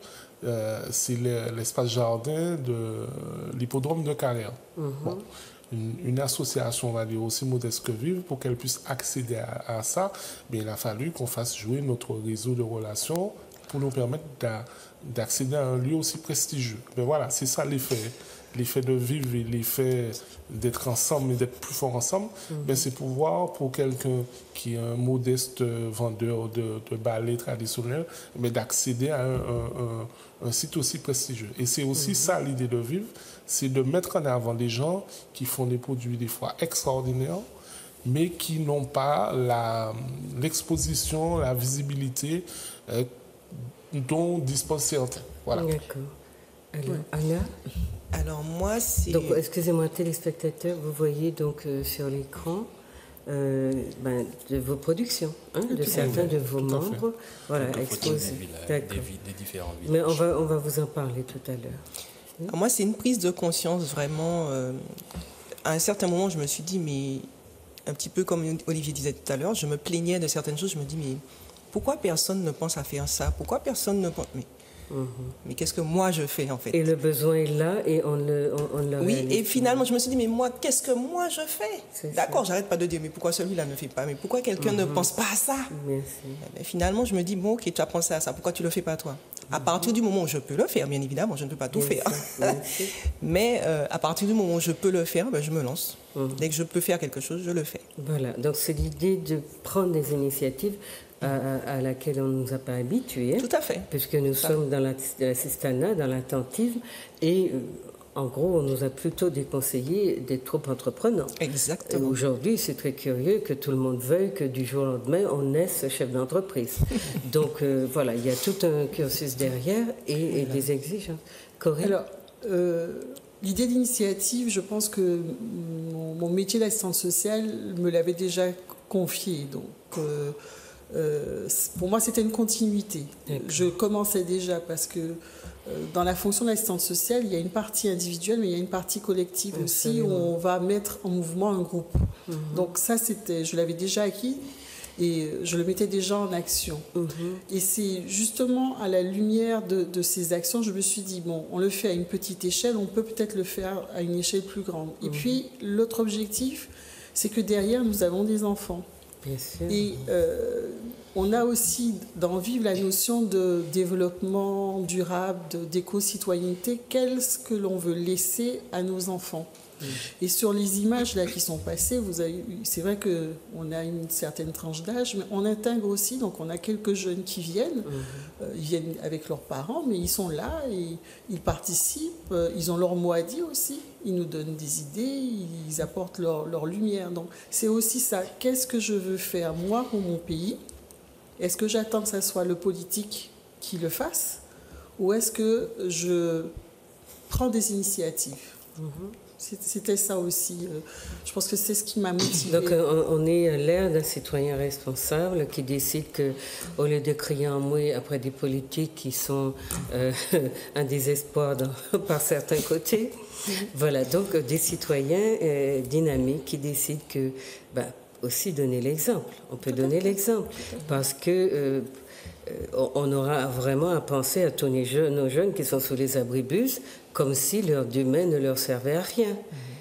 c'est l'espace jardin de l'hippodrome de Carrière. Bon, une association, on va dire, aussi modeste que Vive, pour qu'elle puisse accéder à ça, mais il a fallu qu'on fasse jouer notre réseau de relations pour nous permettre d'accéder à un lieu aussi prestigieux. Mais voilà, c'est ça l'effet. L'effet de Vive et l'effet d'être ensemble et d'être plus fort ensemble, c'est pouvoir, pour quelqu'un qui est un modeste vendeur de ballets traditionnels, d'accéder à un site aussi prestigieux. Et c'est aussi ça l'idée de Vive, c'est de mettre en avant des gens qui font des produits des fois extraordinaires, mais qui n'ont pas l'exposition, la visibilité dont disposent certains. Voilà. D'accord. Alors, Anna? Alors moi, c'est... Donc, excusez-moi, téléspectateurs, vous voyez donc sur l'écran de vos productions, de certains de vos membres, voilà, exposés. Des différents villages. Mais on va vous en parler tout à l'heure. Moi, c'est une prise de conscience vraiment. À un certain moment, je me suis dit, mais un petit peu comme Olivier disait tout à l'heure, je me plaignais de certaines choses. Je me dis, mais pourquoi personne ne pense à faire ça? Pourquoi personne ne pense... Mais qu'est-ce que moi je fais en fait? Et le besoin est là et on le Oui, réalise. et finalement je me suis dit, mais moi, qu'est-ce que moi je fais? D'accord, j'arrête pas de dire, mais pourquoi celui-là ne fait pas? Mais pourquoi quelqu'un ne pense pas à ça? Merci. Mais finalement, je me dis, bon, ok, tu as pensé à ça, pourquoi tu le fais pas toi? À partir du moment où je peux le faire, bien évidemment, je ne peux pas tout faire. Mais à partir du moment où je peux le faire, je me lance. Dès que je peux faire quelque chose, je le fais. Voilà, donc c'est l'idée de prendre des initiatives à laquelle on ne nous a pas habitués. Tout à fait. Puisque nous sommes dans l'assistanat, dans l'attentisme, et en gros, on nous a plutôt déconseillé d'être trop entreprenants. Exactement. Aujourd'hui, c'est très curieux que tout le monde veuille que du jour au lendemain, on naisse chef d'entreprise. Donc voilà, il y a tout un cursus derrière et des exigences. Corinne? Alors, l'idée d'initiative, je pense que mon métier d'assistante sociale me l'avait déjà confié. Donc, pour moi, c'était une continuité. D'accord. Je commençais déjà parce que dans la fonction d'assistante sociale, il y a une partie individuelle, mais il y a une partie collective aussi où on va mettre en mouvement un groupe. Donc ça, je l'avais déjà acquis et je le mettais déjà en action. Et c'est justement à la lumière de ces actions, je me suis dit, bon, on le fait à une petite échelle, on peut peut-être le faire à une échelle plus grande. Et puis, l'autre objectif, c'est que derrière, nous avons des enfants. Bien sûr. Et on a aussi dans Vivre la notion de développement durable, d'éco-citoyenneté, qu'est-ce que l'on veut laisser à nos enfants. Et sur les images là qui sont passées, c'est vrai qu'on a une certaine tranche d'âge, mais on intègre aussi, donc on a quelques jeunes qui viennent, ils viennent avec leurs parents, mais ils sont là et ils participent, ils ont leur mot à dire aussi, ils nous donnent des idées, ils apportent leur lumière. Donc c'est aussi ça, qu'est-ce que je veux faire moi pour mon pays? Est-ce que j'attends que ce soit le politique qui le fasse ou est-ce que je prends des initiatives? C'était ça aussi. Je pense que c'est ce qui m'a motivée. Donc, on est à l'ère d'un citoyen responsable qui décide qu'au lieu de crier en mouille après des politiques qui sont un désespoir par certains côtés, voilà, donc des citoyens dynamiques qui décident que, aussi donner l'exemple. On peut donner l'exemple parce que on aura vraiment à penser à tous nos jeunes qui sont sous les abribus comme si leur demain ne leur servait à rien.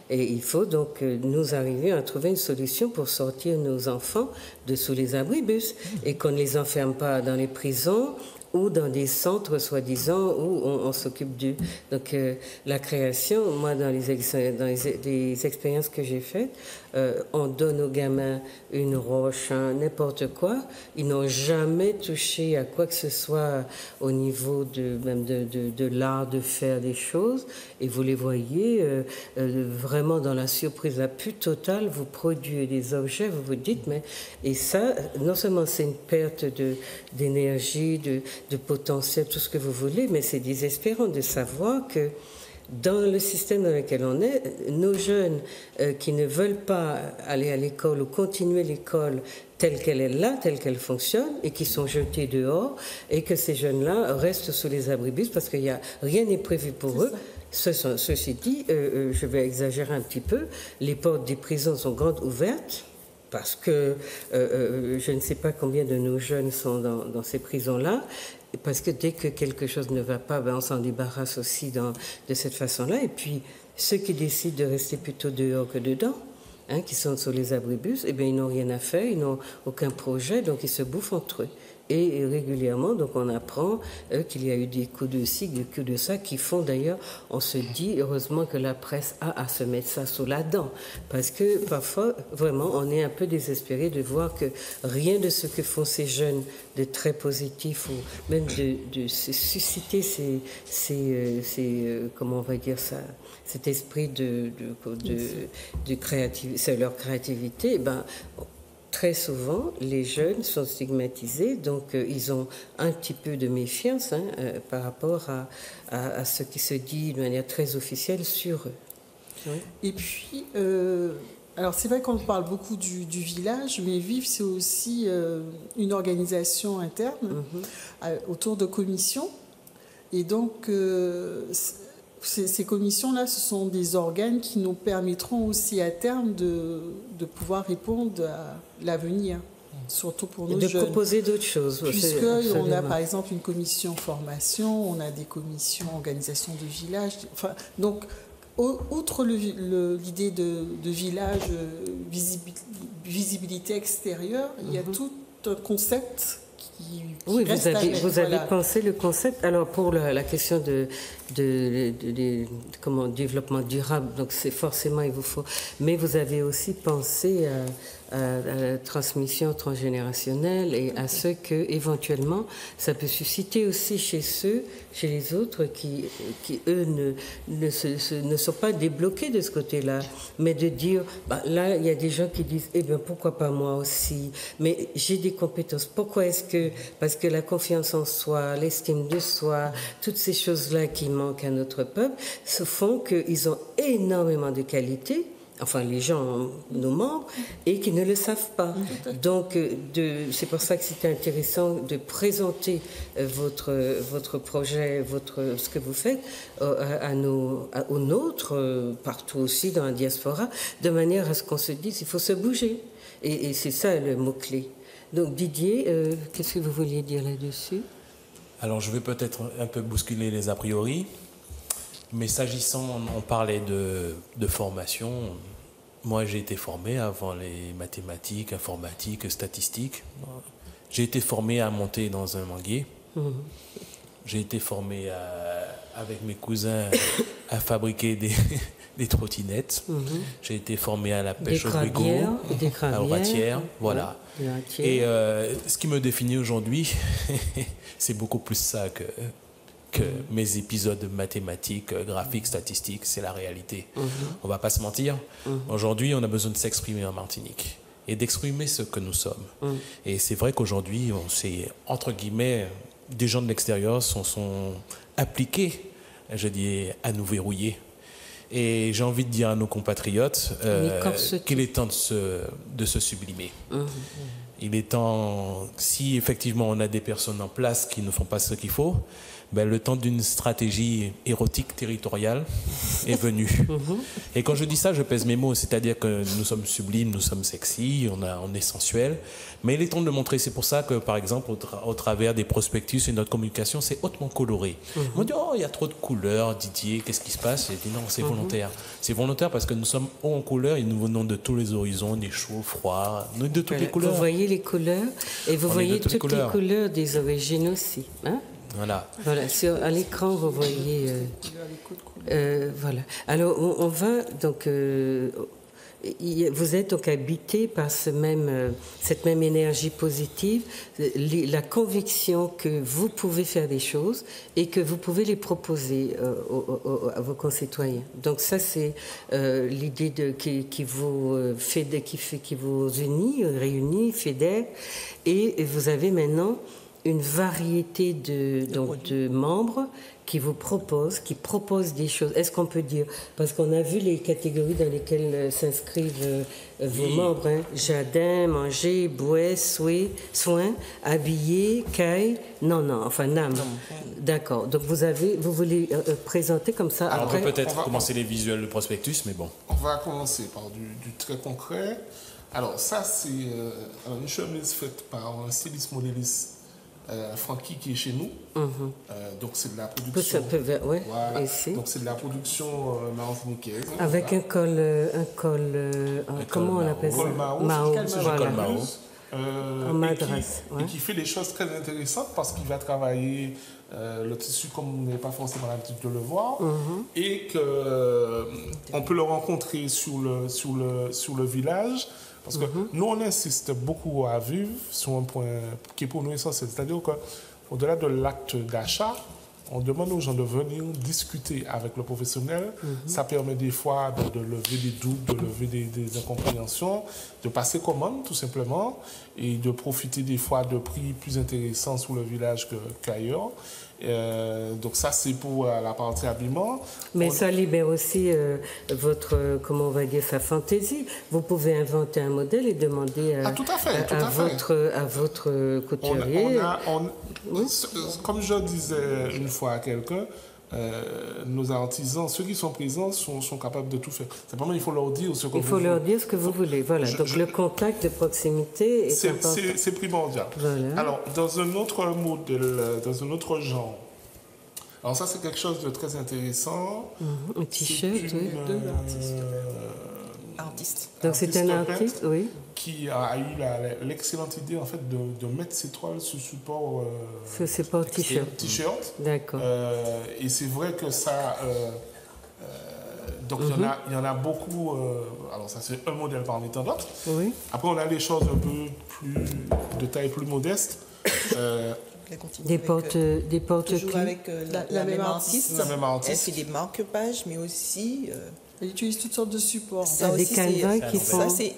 Et il faut donc nous arriver à trouver une solution pour sortir nos enfants de sous les abribus et qu'on ne les enferme pas dans les prisons ou dans des centres soi-disant où on s'occupe d'eux. Donc la création, moi dans les expériences que j'ai faites, on donne aux gamins une roche, n'importe quoi. Ils n'ont jamais touché à quoi que ce soit au niveau même de l'art de faire des choses. Et vous les voyez vraiment dans la surprise la plus totale. Vous produisez des objets, vous vous dites, mais... Et ça, non seulement c'est une perte d'énergie, de potentiel, tout ce que vous voulez, mais c'est désespérant de savoir que dans le système dans lequel on est, nos jeunes qui ne veulent pas aller à l'école ou continuer l'école telle qu'elle est là, telle qu'elle fonctionne, et qui sont jetés dehors, et que ces jeunes-là restent sous les abribus parce que rien n'est prévu pour eux. Ceci dit, je vais exagérer un petit peu, les portes des prisons sont grandes ouvertes, parce que je ne sais pas combien de nos jeunes sont dans ces prisons-là, parce que dès que quelque chose ne va pas, on s'en débarrasse aussi de cette façon-là. Et puis, ceux qui décident de rester plutôt dehors que dedans, qui sont sur les abribus, ils n'ont rien à faire, ils n'ont aucun projet, donc ils se bouffent entre eux. Et régulièrement, donc on apprend qu'il y a eu des coups de ci, des coups de ça, qui font d'ailleurs, on se dit, heureusement que la presse a à se mettre ça sous la dent. Parce que parfois, vraiment, on est un peu désespéré de voir que rien de ce que font ces jeunes de très positif, ou même de susciter comment on va dire ça, cet esprit de créativité, c'est leur créativité, très souvent, les jeunes sont stigmatisés, donc ils ont un petit peu de méfiance par rapport à ce qui se dit de manière très officielle sur eux. Oui. Et puis, alors c'est vrai qu'on parle beaucoup du village, mais Vivre, c'est aussi une organisation interne autour de commissions. Et donc, ces commissions-là, ce sont des organes qui nous permettront aussi à terme de pouvoir répondre à l'avenir, surtout pour nos jeunes. De proposer d'autres choses. Puisqu'on a par exemple une commission formation, on a des commissions organisation de village. Enfin, donc, outre l'idée de village, visibilité extérieure, il y a tout un concept. Oui, vous avez pensé le concept. Alors pour la question de développement durable, donc c'est forcément il vous faut. Mais vous avez aussi pensé à la transmission transgénérationnelle et à ce que éventuellement ça peut susciter aussi chez les autres qui eux ne sont pas débloqués de ce côté-là, mais de dire là il y a des gens qui disent pourquoi pas moi aussi, mais j'ai des compétences. Pourquoi est-ce que parce que la confiance en soi, l'estime de soi, toutes ces choses-là qui manquent à notre peuple, se font qu'ils ont énormément de qualités. enfin les gens, nos membres, et qui ne le savent pas. Donc c'est pour ça que c'était intéressant de présenter votre projet, ce que vous faites aux nôtres, partout aussi dans la diaspora, de manière à ce qu'on se dise il faut se bouger. Et c'est ça le mot-clé. Donc Didier, qu'est-ce que vous vouliez dire là-dessus? Alors je vais peut-être un peu bousculer les a priori, mais s'agissant, on parlait de formation. Moi j'ai été formé avant les mathématiques, informatique, statistiques. J'ai été formé à monter dans un manguier. J'ai été formé avec mes cousins à fabriquer des trottinettes. J'ai été formé à la pêche au brigot, aux ratières, voilà. Et ce qui me définit aujourd'hui, c'est beaucoup plus ça que mes épisodes mathématiques, graphiques, statistiques, c'est la réalité. On ne va pas se mentir. Aujourd'hui, on a besoin de s'exprimer en Martinique et d'exprimer ce que nous sommes. Et c'est vrai qu'aujourd'hui, entre guillemets, des gens de l'extérieur sont appliqués, je dis, à nous verrouiller. Et j'ai envie de dire à nos compatriotes qu'il est temps de se sublimer. Il est temps, si effectivement on a des personnes en place qui ne font pas ce qu'il faut, ben, le temps d'une stratégie érotique territoriale est venu. Et quand je dis ça, je pèse mes mots, c'est-à-dire que nous sommes sublimes, nous sommes sexy, on est sensuels, mais il est temps de montrer, c'est pour ça que par exemple au travers des prospectus et notre communication, c'est hautement coloré. On dit, oh il y a trop de couleurs, Didier, qu'est-ce qui se passe? J'ai dit non, c'est volontaire. C'est volontaire parce que nous sommes hauts en couleurs et nous venons de tous les horizons, des chauds, froids, de toutes les couleurs. Vous voyez les couleurs et vous voyez toutes les couleurs des origines aussi. Hein? Voilà, à l'écran, vous voyez... voilà. Alors, on va donc... vous êtes donc habité par cette même énergie positive, la conviction que vous pouvez faire des choses et que vous pouvez les proposer à vos concitoyens. Donc ça, c'est l'idée qui vous unit, réunit, fédère, et vous avez maintenant une variété de membres qui proposent des choses. Est-ce qu'on peut dire, parce qu'on a vu les catégories dans lesquelles s'inscrivent vos membres, hein, jardin, manger, bouet, soins, habiller, caille, NAM. D'accord. Donc vous voulez présenter comme ça. Alors après, on peut peut-être commencer les visuels, le prospectus, mais bon. On va commencer par du très concret. Alors ça, c'est une chemise faite par un styliste modéliste Francky qui est chez nous. Donc c'est de la production. Voilà. Donc c'est de la production martiniquaise. Avec un col comment on appelle ça? Mao. En madras. Et qui fait des choses très intéressantes parce qu'il va travailler le tissu comme vous n'avez pas forcément l'habitude de le voir et qu'on peut le rencontrer sur le village. Parce que nous, on insiste beaucoup à vivre sur un point qui est pour nous essentiel. C'est-à-dire qu'au-delà de l'acte d'achat, on demande aux gens de venir discuter avec le professionnel. Ça permet des fois de lever des doutes, de lever des incompréhensions, de passer commande tout simplement et de profiter des fois de prix plus intéressants sur le village qu'ailleurs. Donc ça, c'est pour la partie habillement. Mais ça libère aussi comment on va dire, sa fantaisie. Vous pouvez inventer un modèle et demander à votre couturier. Comme je disais une fois à quelqu'un, nos artisans, ceux qui sont présents, sont capables de tout faire. Simplement, il faut leur dire ce que il faut leur dire ce que vous voulez. Voilà. Donc le contact de proximité est important. C'est primordial. Voilà. Alors, dans un autre modèle, dans un autre genre, alors ça, c'est quelque chose de très intéressant. Un t-shirt, oui. Artiste. Donc c'est un artiste, oui. Qui a eu l'excellente idée en fait de mettre ses toiles sous support. Sous support t-shirt. T-shirt. D'accord. Et c'est vrai que ça. Donc il y en a beaucoup. Alors ça c'est un modèle parmi tant d'autres. Oui. Après on a des choses un peu plus de taille plus modeste. Des portes toujours avec la même artiste. La même artiste. Elle fait des marque-pages, mais aussi. Elle utilise toutes sortes de supports. Des canevas qui font. Ça c'est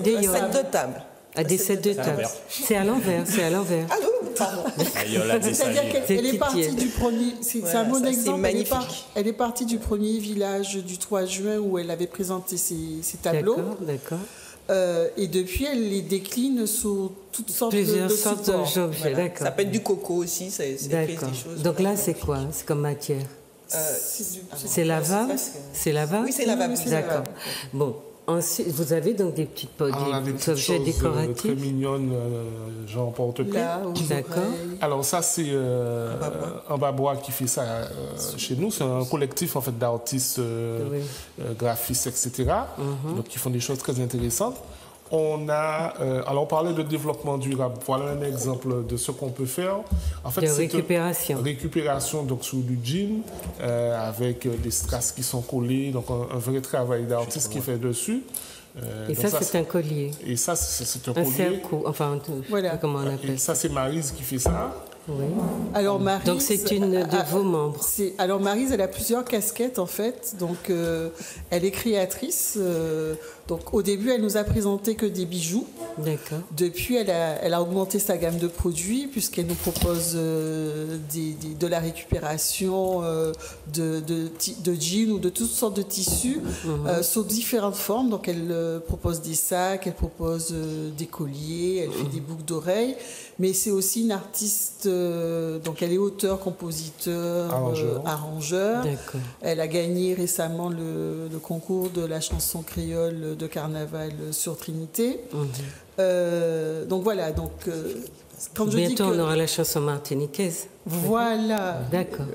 des set de table. Des sets de table. C'est à l'envers. Ah non, Pardon. C'est-à-dire qu'elle est partie du premier. C'est un bon exemple. Elle est partie du premier village du 3 juin où elle avait présenté ses tableaux. D'accord. Et depuis, elle les décline sous toutes sortes Plusieurs de sortes supports. d'objets, Voilà. d'accord. Ça peut être du coco aussi, c'est des choses. Donc là, c'est quoi? C'est comme matière? C'est lava? C'est lava? Oui, c'est lava. D'accord. Bon. Ensuite, vous avez donc des petites On a des petites objets choses décoratifs. très mignonnes, genre porte-clés. D'accord. Alors ça, c'est un babois qui fait ça chez nous. C'est un collectif en fait d'artistes, graphistes, etc. Donc qui font des choses très intéressantes. Alors on parlait de développement durable. Voilà un exemple de ce qu'on peut faire. En fait, c'est récupération donc sur du jean avec des strass qui sont collés. Donc un vrai travail d'artiste qui est fait dessus. Et ça, c'est un collier. Et ça, c'est un collier. Un cercle, enfin, voilà. Comment on appelle. Et ça, c'est Maryse qui fait ça. Oui. Alors Maryse, donc c'est une de vos membres. Alors Maryse, elle a plusieurs casquettes en fait. Donc elle est créatrice. Donc au début, elle nous a présenté que des bijoux. D'accord. Depuis, elle a augmenté sa gamme de produits puisqu'elle nous propose de la récupération de jeans ou de toutes sortes de tissus sous différentes formes. Donc elle propose des sacs, elle propose des colliers, elle fait des boucles d'oreilles. Mais c'est aussi une artiste, donc elle est auteure, compositeur, arrangeur. D'accord. Elle a gagné récemment le concours de la chanson créole de carnaval sur Trinité. Donc voilà, donc quand je bientôt dis que... on aura la chanson martiniquaise. Voilà. D'accord.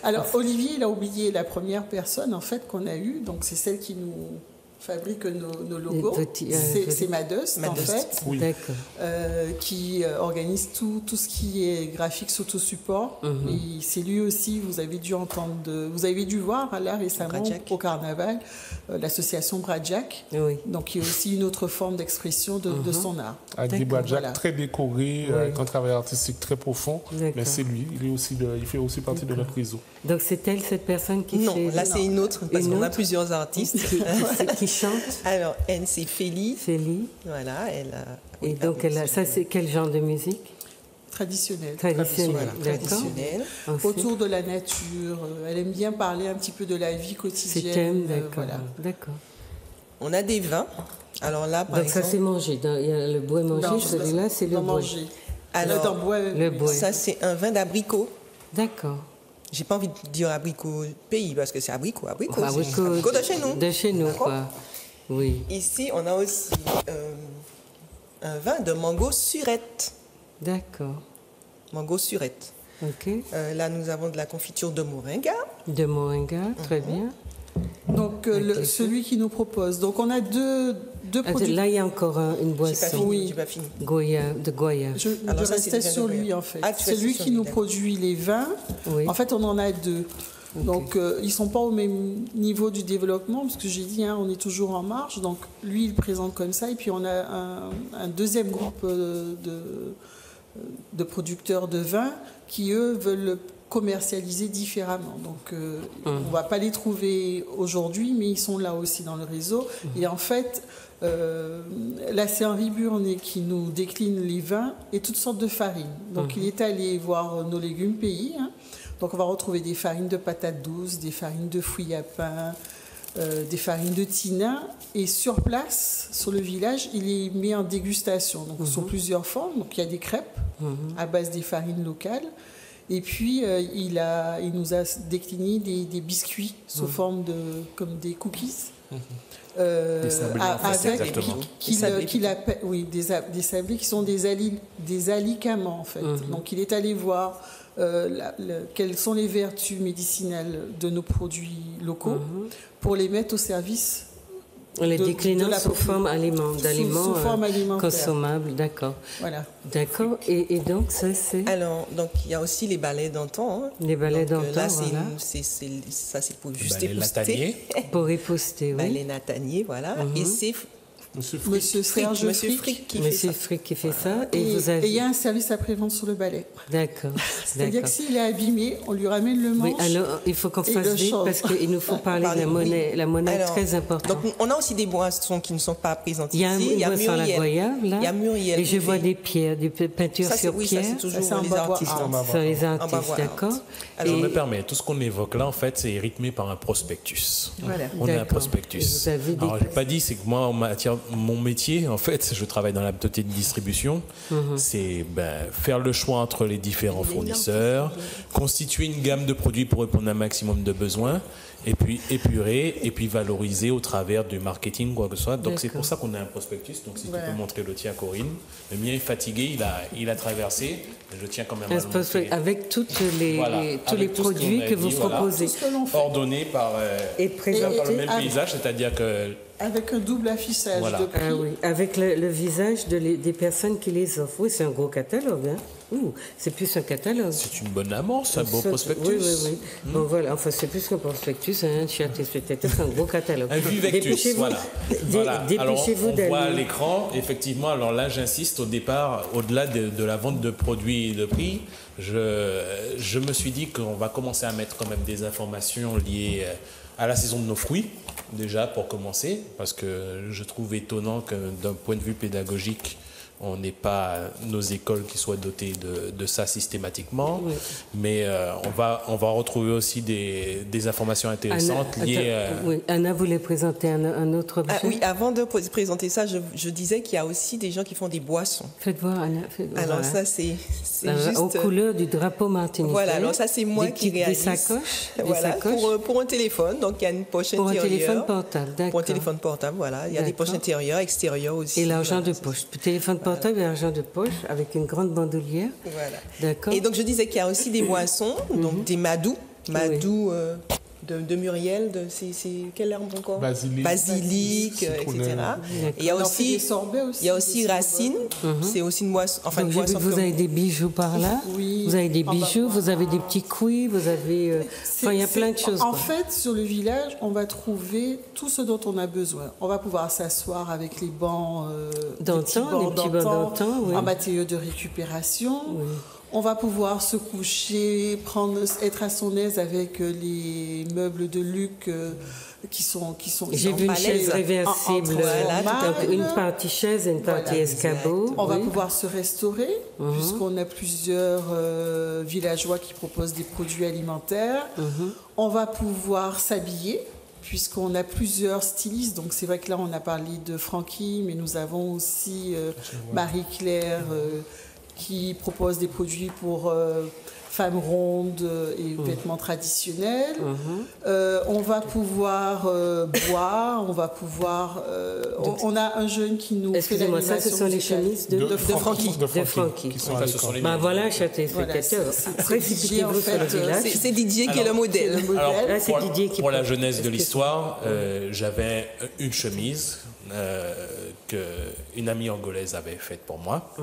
Alors Olivier, il a oublié la première personne en fait qu'on a eue, donc c'est celle qui nous fabrique nos logos. C'est Madust, en fait, qui organise tout ce qui est graphique sur tout support. Et c'est lui aussi, vous avez dû voir là récemment au carnaval, l'association Bradjack, donc qui est aussi une autre forme d'expression de son art. Avec des Bradjack très décorés, avec un travail artistique très profond. Mais c'est lui, il fait aussi partie de notre réseau. Donc c'est elle, cette personne qui fait... Non, là c'est une autre, parce qu'on a plusieurs artistes. qui chante. Alors, elle, c'est Félie. Félie. Voilà, elle a... Et donc, ça, c'est quel genre de musique? Traditionnelle. Traditionnelle. Autour de la nature. Elle aime bien parler un petit peu de la vie quotidienne. D'accord. On a des vins. Alors là, par exemple... Donc, ça, c'est mangé. Il y a le bois mangé. Celui-là, c'est le bois. Alors, le bois. Ça, c'est un vin d'abricot. D'accord. J'ai pas envie de dire abricot pays, parce que c'est abricot de chez nous. De chez nous, quoi. Oui. Ici, on a aussi un vin de mango surette. D'accord. Mango surette. Ok. Là, nous avons de la confiture de moringa. De moringa, très bien. Donc, celui qui nous propose. Donc, on a deux produits. Là, il y a encore une boisson. J'ai pas fini. De goya. Je restais sur lui, en fait. C'est lui qui nous produit les vins. Oui. En fait, on en a deux. Okay. Donc, ils ne sont pas au même niveau du développement, parce que j'ai dit, on est toujours en marche. Donc, lui, il présente comme ça. Et puis, on a un deuxième groupe de producteurs de vins qui, eux, veulent commercialiser différemment. Donc, on ne va pas les trouver aujourd'hui, mais ils sont là aussi dans le réseau. Et en fait, là, c'est Henri Burnet qui nous décline les vins et toutes sortes de farines. Donc, il est allé voir nos légumes pays. Donc, on va retrouver des farines de patates douces, des farines de fruits à pain, des farines de tina. Et sur place, sur le village, il les met en dégustation. Donc, ce sont plusieurs formes. Donc, il y a des crêpes à base des farines locales. Et puis, il nous a décliné des biscuits sous forme comme des cookies. Des sablés, avec des sablés qui sont des alicaments, en fait. Donc, il est allé voir quelles sont les vertus médicinales de nos produits locaux pour les mettre au service. Les déclinant sous forme d'aliments consommables, d'accord. Voilà. D'accord. Et donc, ça, c'est... Alors, donc, il y a aussi les balais d'antan. Les balais d'antan, là, voilà. Ça, c'est pour juste épousseter. Pour épousseter, oui. Balais natanier, voilà. Et c'est Monsieur Serge Frick qui fait ça. Et il y a un service après-vente sur le balai. D'accord. C'est-à-dire que s'il est abîmé, on lui ramène le manche. Oui, alors il faut qu'on fasse vite parce qu'il nous faut parler de la monnaie. La monnaie est très importante. Donc on a aussi des boissons qui ne sont pas présentes ici. Il y a boisson à la goyave, là. Il y a Muriel. Et je vois des pierres, des peintures sur pierre. Ça, c'est toujours les artistes. Ce sont les artistes, d'accord. Je me permets, tout ce qu'on évoque là, en fait, c'est rythmé par un prospectus. Voilà. On a un prospectus. Alors, je n'ai pas dit, c'est que moi, en matière, mon métier, en fait, je travaille dans la beauté de distribution. C'est faire le choix entre les différents fournisseurs, constituer une gamme de produits pour répondre à un maximum de besoins, et puis épurer, et puis valoriser au travers du marketing, quoi que ce soit. Donc c'est pour ça qu'on a un prospectus. Donc si tu peux montrer le tien, Corinne. Le mien est fatigué, il a traversé, mais je tiens quand même à le montrer. Avec tous les produits que vous proposez. Ordonnés par le même paysage, c'est-à-dire que... Avec un double affichage de prix. Ah oui, avec le visage des personnes qui les offrent. Oui, c'est un gros catalogue. Hein. C'est plus un catalogue. C'est une bonne amorce, un beau prospectus. Oui. Bon, voilà, enfin, c'est plus qu'un prospectus, hein, chers téléspectateurs, c'est un gros catalogue. Un vivectus, voilà. Dépêchez-vous alors, d'aller. on voit à l'écran, effectivement, alors là, j'insiste, au départ, au-delà de la vente de produits et de prix, je me suis dit qu'on va commencer à mettre quand même des informations liées à la saison de nos fruits, déjà pour commencer, parce que je trouve étonnant que d'un point de vue pédagogique, on n'ait pas nos écoles qui soient dotées de ça systématiquement, mais on va retrouver aussi des informations intéressantes liées... Anna voulait présenter un autre objet. Oui, avant de présenter ça, je disais qu'il y a aussi des gens qui font des boissons. Faites voir, Anna. Alors ça, c'est juste... Aux couleurs du drapeau martiniquais. Voilà, alors ça, c'est moi qui réalise. Des sacoches. Voilà, pour un téléphone, donc il y a une poche intérieure. Pour un téléphone portable, d'accord. Pour un téléphone portable, voilà. Il y a des poches intérieures, extérieures aussi. Et l'argent de poche. Téléphone portable et argent de poche avec une grande bandoulière. Voilà. D'accord. Et donc je disais qu'il y a aussi des boissons, donc des madous. Madou de Muriel, c'est quelle herbe encore? Basilic, etc. Et il y a aussi Racine, c'est aussi une boisson. Enfin, donc, vous avez des bijoux par là. Oui. Vous avez des bijoux, vous avez des petits couilles, vous avez. Il y a plein de choses. En fait, sur le village, on va trouver tout ce dont on a besoin. On va pouvoir s'asseoir avec les bancs d'antan, en matériaux de récupération. Oui. On va pouvoir se coucher, être à son aise avec les meubles de Luc qui sont. J'ai vu une chaise réversible, donc une partie chaise et une partie escabeau. On va pouvoir se restaurer puisqu'on a plusieurs villageois qui proposent des produits alimentaires. On va pouvoir s'habiller puisqu'on a plusieurs stylistes. Donc c'est vrai que là on a parlé de Francky, mais nous avons aussi Marie-Claire qui propose des produits pour femmes rondes et vêtements traditionnels. On va pouvoir boire, on va pouvoir... on a un jeune qui nous fait l'animation. Excusez-moi, ça, ce sont les chemises de Francky. Voilà, chers téléspectateurs, précipitez-vous sur le village. C'est Didier qui est le modèle. Pour la jeunesse de l'histoire, j'avais une chemise qu'une amie angolaise avait faite pour moi,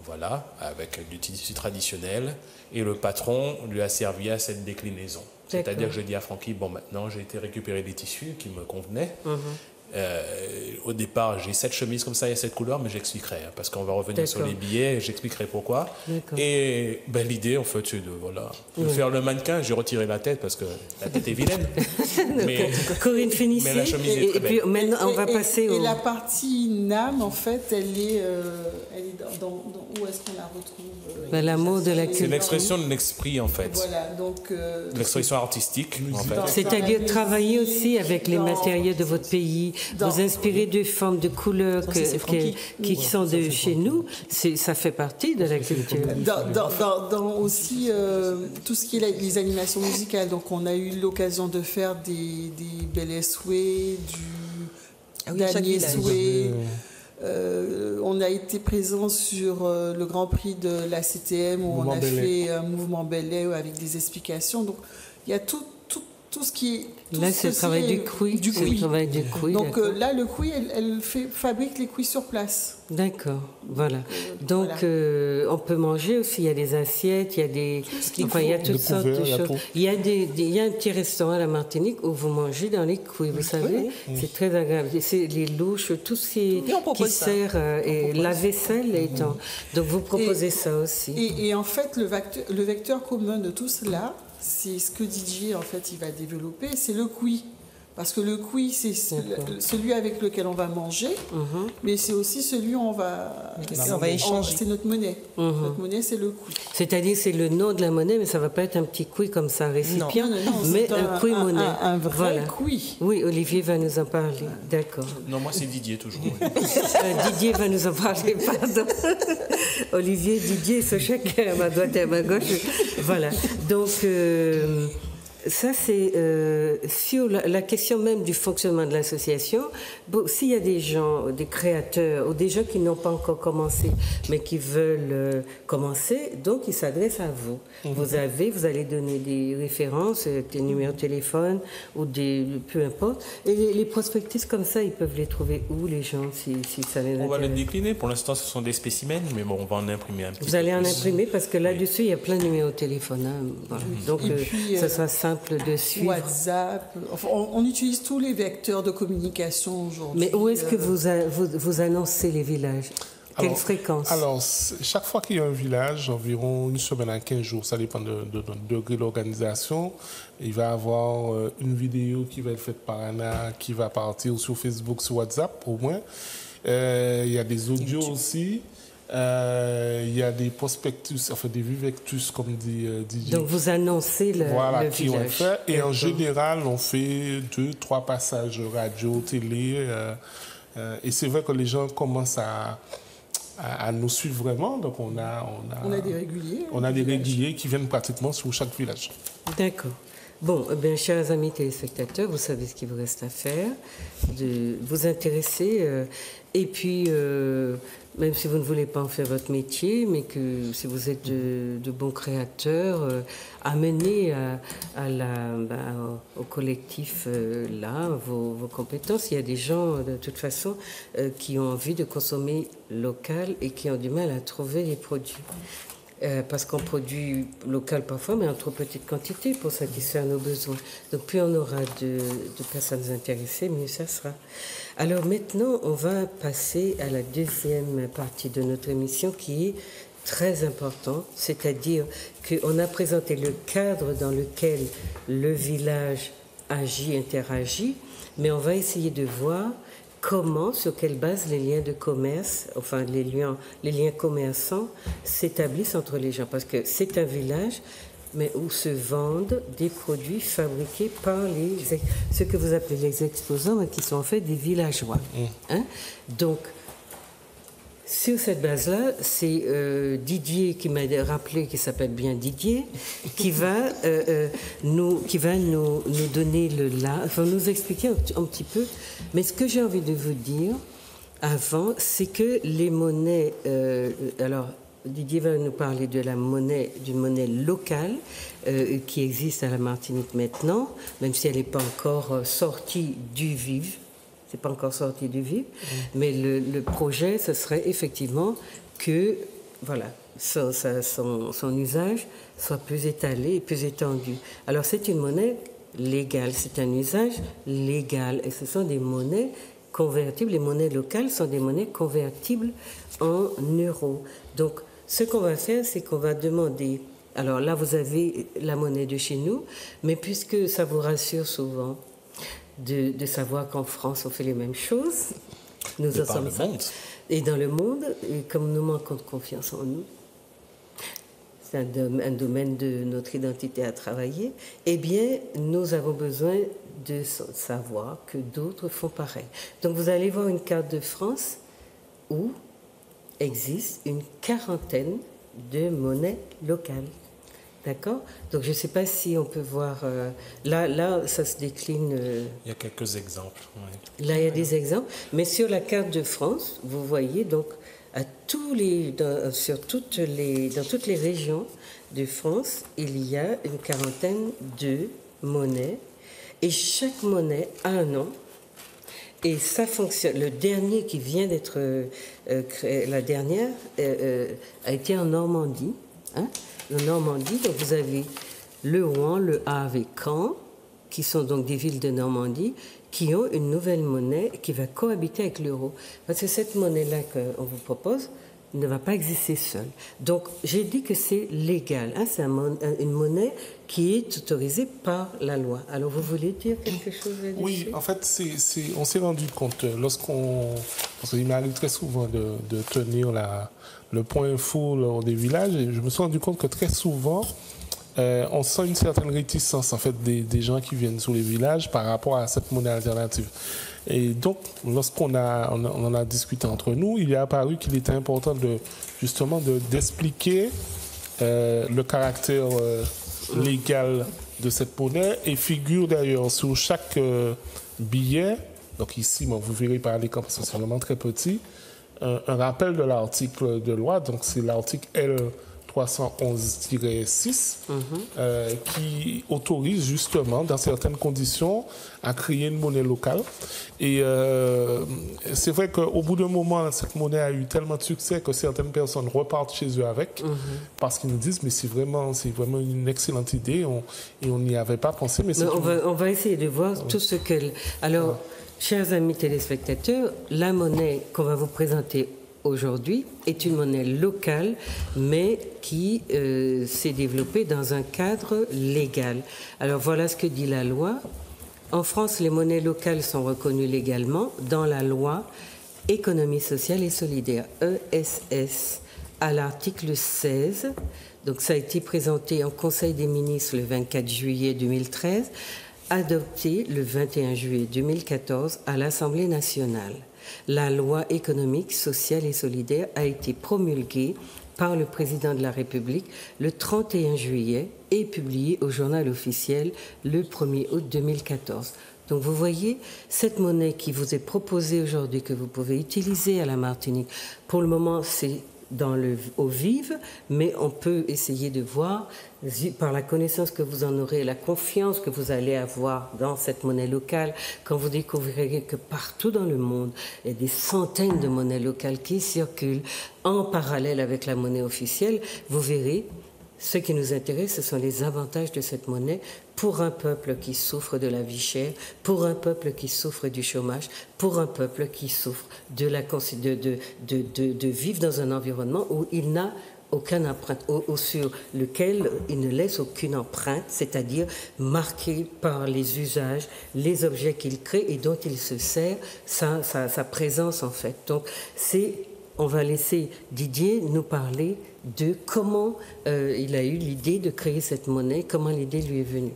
voilà, avec du tissu traditionnel, et le patron lui a servi à cette déclinaison. C'est-à-dire que je dis à Francky, bon, maintenant j'ai été récupérer des tissus qui me convenaient. Au départ, j'ai cette chemise comme ça et cette couleur, mais j'expliquerai, parce qu'on va revenir sur les billets, j'expliquerai pourquoi. Et l'idée, en fait, c'est de faire le mannequin. J'ai retiré la tête parce que la tête est vilaine. Mais Corinne, finissez. Mais la chemise est très belle. Et puis maintenant, on va passer Et la partie NAM, en fait, elle est dans où est-ce qu'on la retrouve l'amour de la culture. C'est l'expression de l'esprit, en fait. Voilà, donc... l'expression artistique, en fait. C'est-à-dire travailler aussi avec les matériaux de votre pays, vous inspirer de formes, de couleurs qui sont de chez nous, ça fait partie de la culture. Dans aussi tout ce qui est les animations musicales, donc on a eu l'occasion de faire des Bel Souhait, du Daniel Souhait. On a été présent sur le Grand Prix de la CTM où on a fait un mouvement Bel Air avec des explications. Donc il y a tout ce qui est... Là, c'est le travail du couille. Du couille. Donc là, le couille, elle fabrique les couilles sur place. D'accord, voilà. Donc, on peut manger aussi. Il y a des assiettes, il y a des... Enfin, il y a toutes sortes de choses. Il y a un petit restaurant à la Martinique où vous mangez dans les couilles, vous savez. C'est très agréable. C'est les louches, tout ce qui sert, et la vaisselle étant. Donc, vous proposez ça aussi. Et en fait, le vecteur commun de tout cela, c'est ce que Didier, en fait, il va développer, c'est le couille. Parce que le couille, c'est celui avec lequel on va manger, mais c'est aussi celui où on va échanger. C'est notre monnaie. Notre monnaie, c'est le couille. C'est-à-dire, c'est le nom de la monnaie, mais ça ne va pas être un petit couille comme ça, un récipient, mais un couille monnaie. Un vrai couille. Oui, Olivier va nous en parler. D'accord. Non, moi, c'est Didier, toujours. Didier va nous en parler, pardon. Olivier, Didier, c'est chacun à ma droite et à ma gauche. Voilà. Donc... ça, c'est sur la question même du fonctionnement de l'association. Bon, s'il y a des gens, des créateurs ou des gens qui n'ont pas encore commencé, mais qui veulent commencer, donc ils s'adressent à vous. Vous allez donner des références, des numéros de téléphone ou peu importe. Et les prospectus comme ça, ils peuvent les trouver où, les gens, si ça les intéresse? On va les décliner. Pour l'instant, ce sont des spécimens, mais bon, on va en imprimer un petit peu. Vous allez en imprimer parce que là-dessus, il y a plein de numéros de téléphone. Hein. Voilà. Donc, ça sera simple de suivre. WhatsApp. Enfin, on utilise tous les vecteurs de communication aujourd'hui. Mais où est-ce que vous annoncez les villages? Quelle fréquence? Alors, chaque fois qu'il y a un village, environ une semaine à 15 jours, ça dépend de notre degré de l'organisation. Il va y avoir une vidéo qui va être faite par Anna, qui va partir sur Facebook, sur WhatsApp au moins. Il y a des audios YouTube aussi. Il y a des prospectus, enfin des vivectus, comme dit Didier. Donc vous annoncez le qui village. ont fait. Et en général, on fait 2-3 passages radio, télé. Et c'est vrai que les gens commencent à nous suivre vraiment. Donc on a des réguliers. On a des réguliers qui viennent pratiquement sur chaque village. D'accord. Bon, chers amis téléspectateurs, vous savez ce qu'il vous reste à faire, de vous intéresser. Et puis, même si vous ne voulez pas en faire votre métier, mais que si vous êtes de bons créateurs, amenez au collectif là vos compétences. Il y a des gens, de toute façon, qui ont envie de consommer local et qui ont du mal à trouver les produits. Parce qu'on produit local parfois, mais en trop petite quantité pour satisfaire nos besoins. Donc plus on aura de personnes intéressées, mieux ça sera. Alors maintenant, on va passer à la deuxième partie de notre émission qui est très importante, c'est-à-dire qu'on a présenté le cadre dans lequel le village agit, interagit, mais on va essayer de voir comment, sur quelle base les liens de commerce, enfin les liens commerçants s'établissent entre les gens. Parce que c'est un village, mais où se vendent des produits fabriqués par ce que vous appelez les exposants, mais qui sont en fait des villageois. Hein? Donc, sur cette base-là, c'est Didier qui m'a rappelé, qui s'appelle bien Didier, qui va nous donner nous expliquer un petit peu. Mais ce que j'ai envie de vous dire avant, c'est que les monnaies. Alors, Didier va nous parler d'une monnaie locale qui existe à la Martinique maintenant, même si elle n'est pas encore sortie du vif. C'est pas encore sorti du vif, mais le projet, ce serait effectivement que, voilà, son usage soit plus étalé et plus étendu. Alors, c'est une monnaie légale, c'est un usage légal, et ce sont des monnaies convertibles. Les monnaies locales sont des monnaies convertibles en euros. Donc, ce qu'on va faire, c'est qu'on va demander... Alors là, vous avez la monnaie de chez nous, mais puisque ça vous rassure souvent... De savoir qu'en France, on fait les mêmes choses. Nous en sommes et dans le monde, et comme nous manquons de confiance en nous, c'est un domaine de notre identité à travailler, eh bien, nous avons besoin de savoir que d'autres font pareil. Donc, vous allez voir une carte de France où existe une quarantaine de monnaies locales. D'accord? Donc, je ne sais pas si on peut voir... Là, ça se décline... Il y a quelques exemples. Oui. Là, il y a des exemples. Mais sur la carte de France, vous voyez, donc, dans toutes les régions de France, il y a une quarantaine de monnaies Et chaque monnaie a un nom. Et ça fonctionne. Le dernier qui vient d'être créé, la dernière, a été en Normandie. Hein? En Normandie, donc vous avez Le Rouen, Le Havre et Caen, qui sont donc des villes de Normandie, qui ont une nouvelle monnaie qui va cohabiter avec l'euro. Parce que cette monnaie-là qu'on vous propose ne va pas exister seule. Donc, j'ai dit que c'est légal. Hein? C'est une monnaie qui est autorisée par la loi. Alors, vous voulez dire quelque chose là-dessus? Oui, en fait, on s'est rendu compte, parce qu'il m'arrive très souvent de tenir le point info lors des villages, et je me suis rendu compte que très souvent, on sent une certaine réticence en fait des gens qui viennent sur les villages par rapport à cette monnaie alternative. Et donc, lorsqu'on en a discuté entre nous, il est apparu qu'il était important d'expliquer le caractère légal de cette monnaie, et figure d'ailleurs sur chaque billet, donc ici, vous verrez par l'écran parce que c'est vraiment très petit, un rappel de l'article de loi, donc c'est l'article L311-6 qui autorise justement, dans certaines conditions, à créer une monnaie locale. Et c'est vrai qu'au bout d'un moment, cette monnaie a eu tellement de succès que certaines personnes repartent chez eux avec, parce qu'ils nous disent mais c'est vraiment une excellente idée, et on n'y avait pas pensé. Mais on va essayer de voir tout ce que... Alors, chers amis téléspectateurs, la monnaie qu'on va vous présenter aujourd'hui est une monnaie locale, mais qui s'est développée dans un cadre légal. Alors voilà ce que dit la loi. En France, les monnaies locales sont reconnues légalement dans la loi Économie sociale et solidaire, ESS, à l'article 16. Donc ça a été présenté en Conseil des ministres le 24 juillet 2013, adopté le 21 juillet 2014 à l'Assemblée nationale. La loi économique, sociale et solidaire a été promulguée par le président de la République le 31 juillet et publiée au journal officiel le 1er août 2014. Donc vous voyez, cette monnaie qui vous est proposée aujourd'hui, que vous pouvez utiliser à la Martinique, pour le moment c'est au vif, mais on peut essayer de voir, par la connaissance que vous en aurez, la confiance que vous allez avoir dans cette monnaie locale, quand vous découvrirez que partout dans le monde, il y a des centaines de monnaies locales qui circulent en parallèle avec la monnaie officielle, vous verrez, ce qui nous intéresse, ce sont les avantages de cette monnaie pour un peuple qui souffre de la vie chère, pour un peuple qui souffre du chômage, pour un peuple qui souffre de vivre dans un environnement où il n'a aucune empreinte, sur lequel il ne laisse aucune empreinte, c'est-à-dire marqué par les usages, les objets qu'il crée et dont il se sert, sa présence en fait. Donc on va laisser Didier nous parler de comment il a eu l'idée de créer cette monnaie, comment l'idée lui est venue.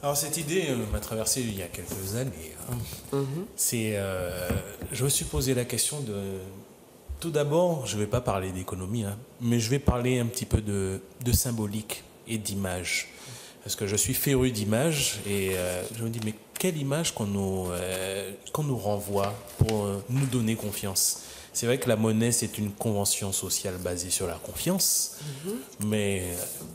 Alors cette idée m'a traversé il y a quelques années. Je me suis posé la question de... Tout d'abord, je ne vais pas parler d'économie, mais je vais parler un petit peu de symbolique et d'image. Parce que je suis féru d'images et je me dis, mais quelle image qu'on nous renvoie pour nous donner confiance? C'est vrai que la monnaie, c'est une convention sociale basée sur la confiance, mais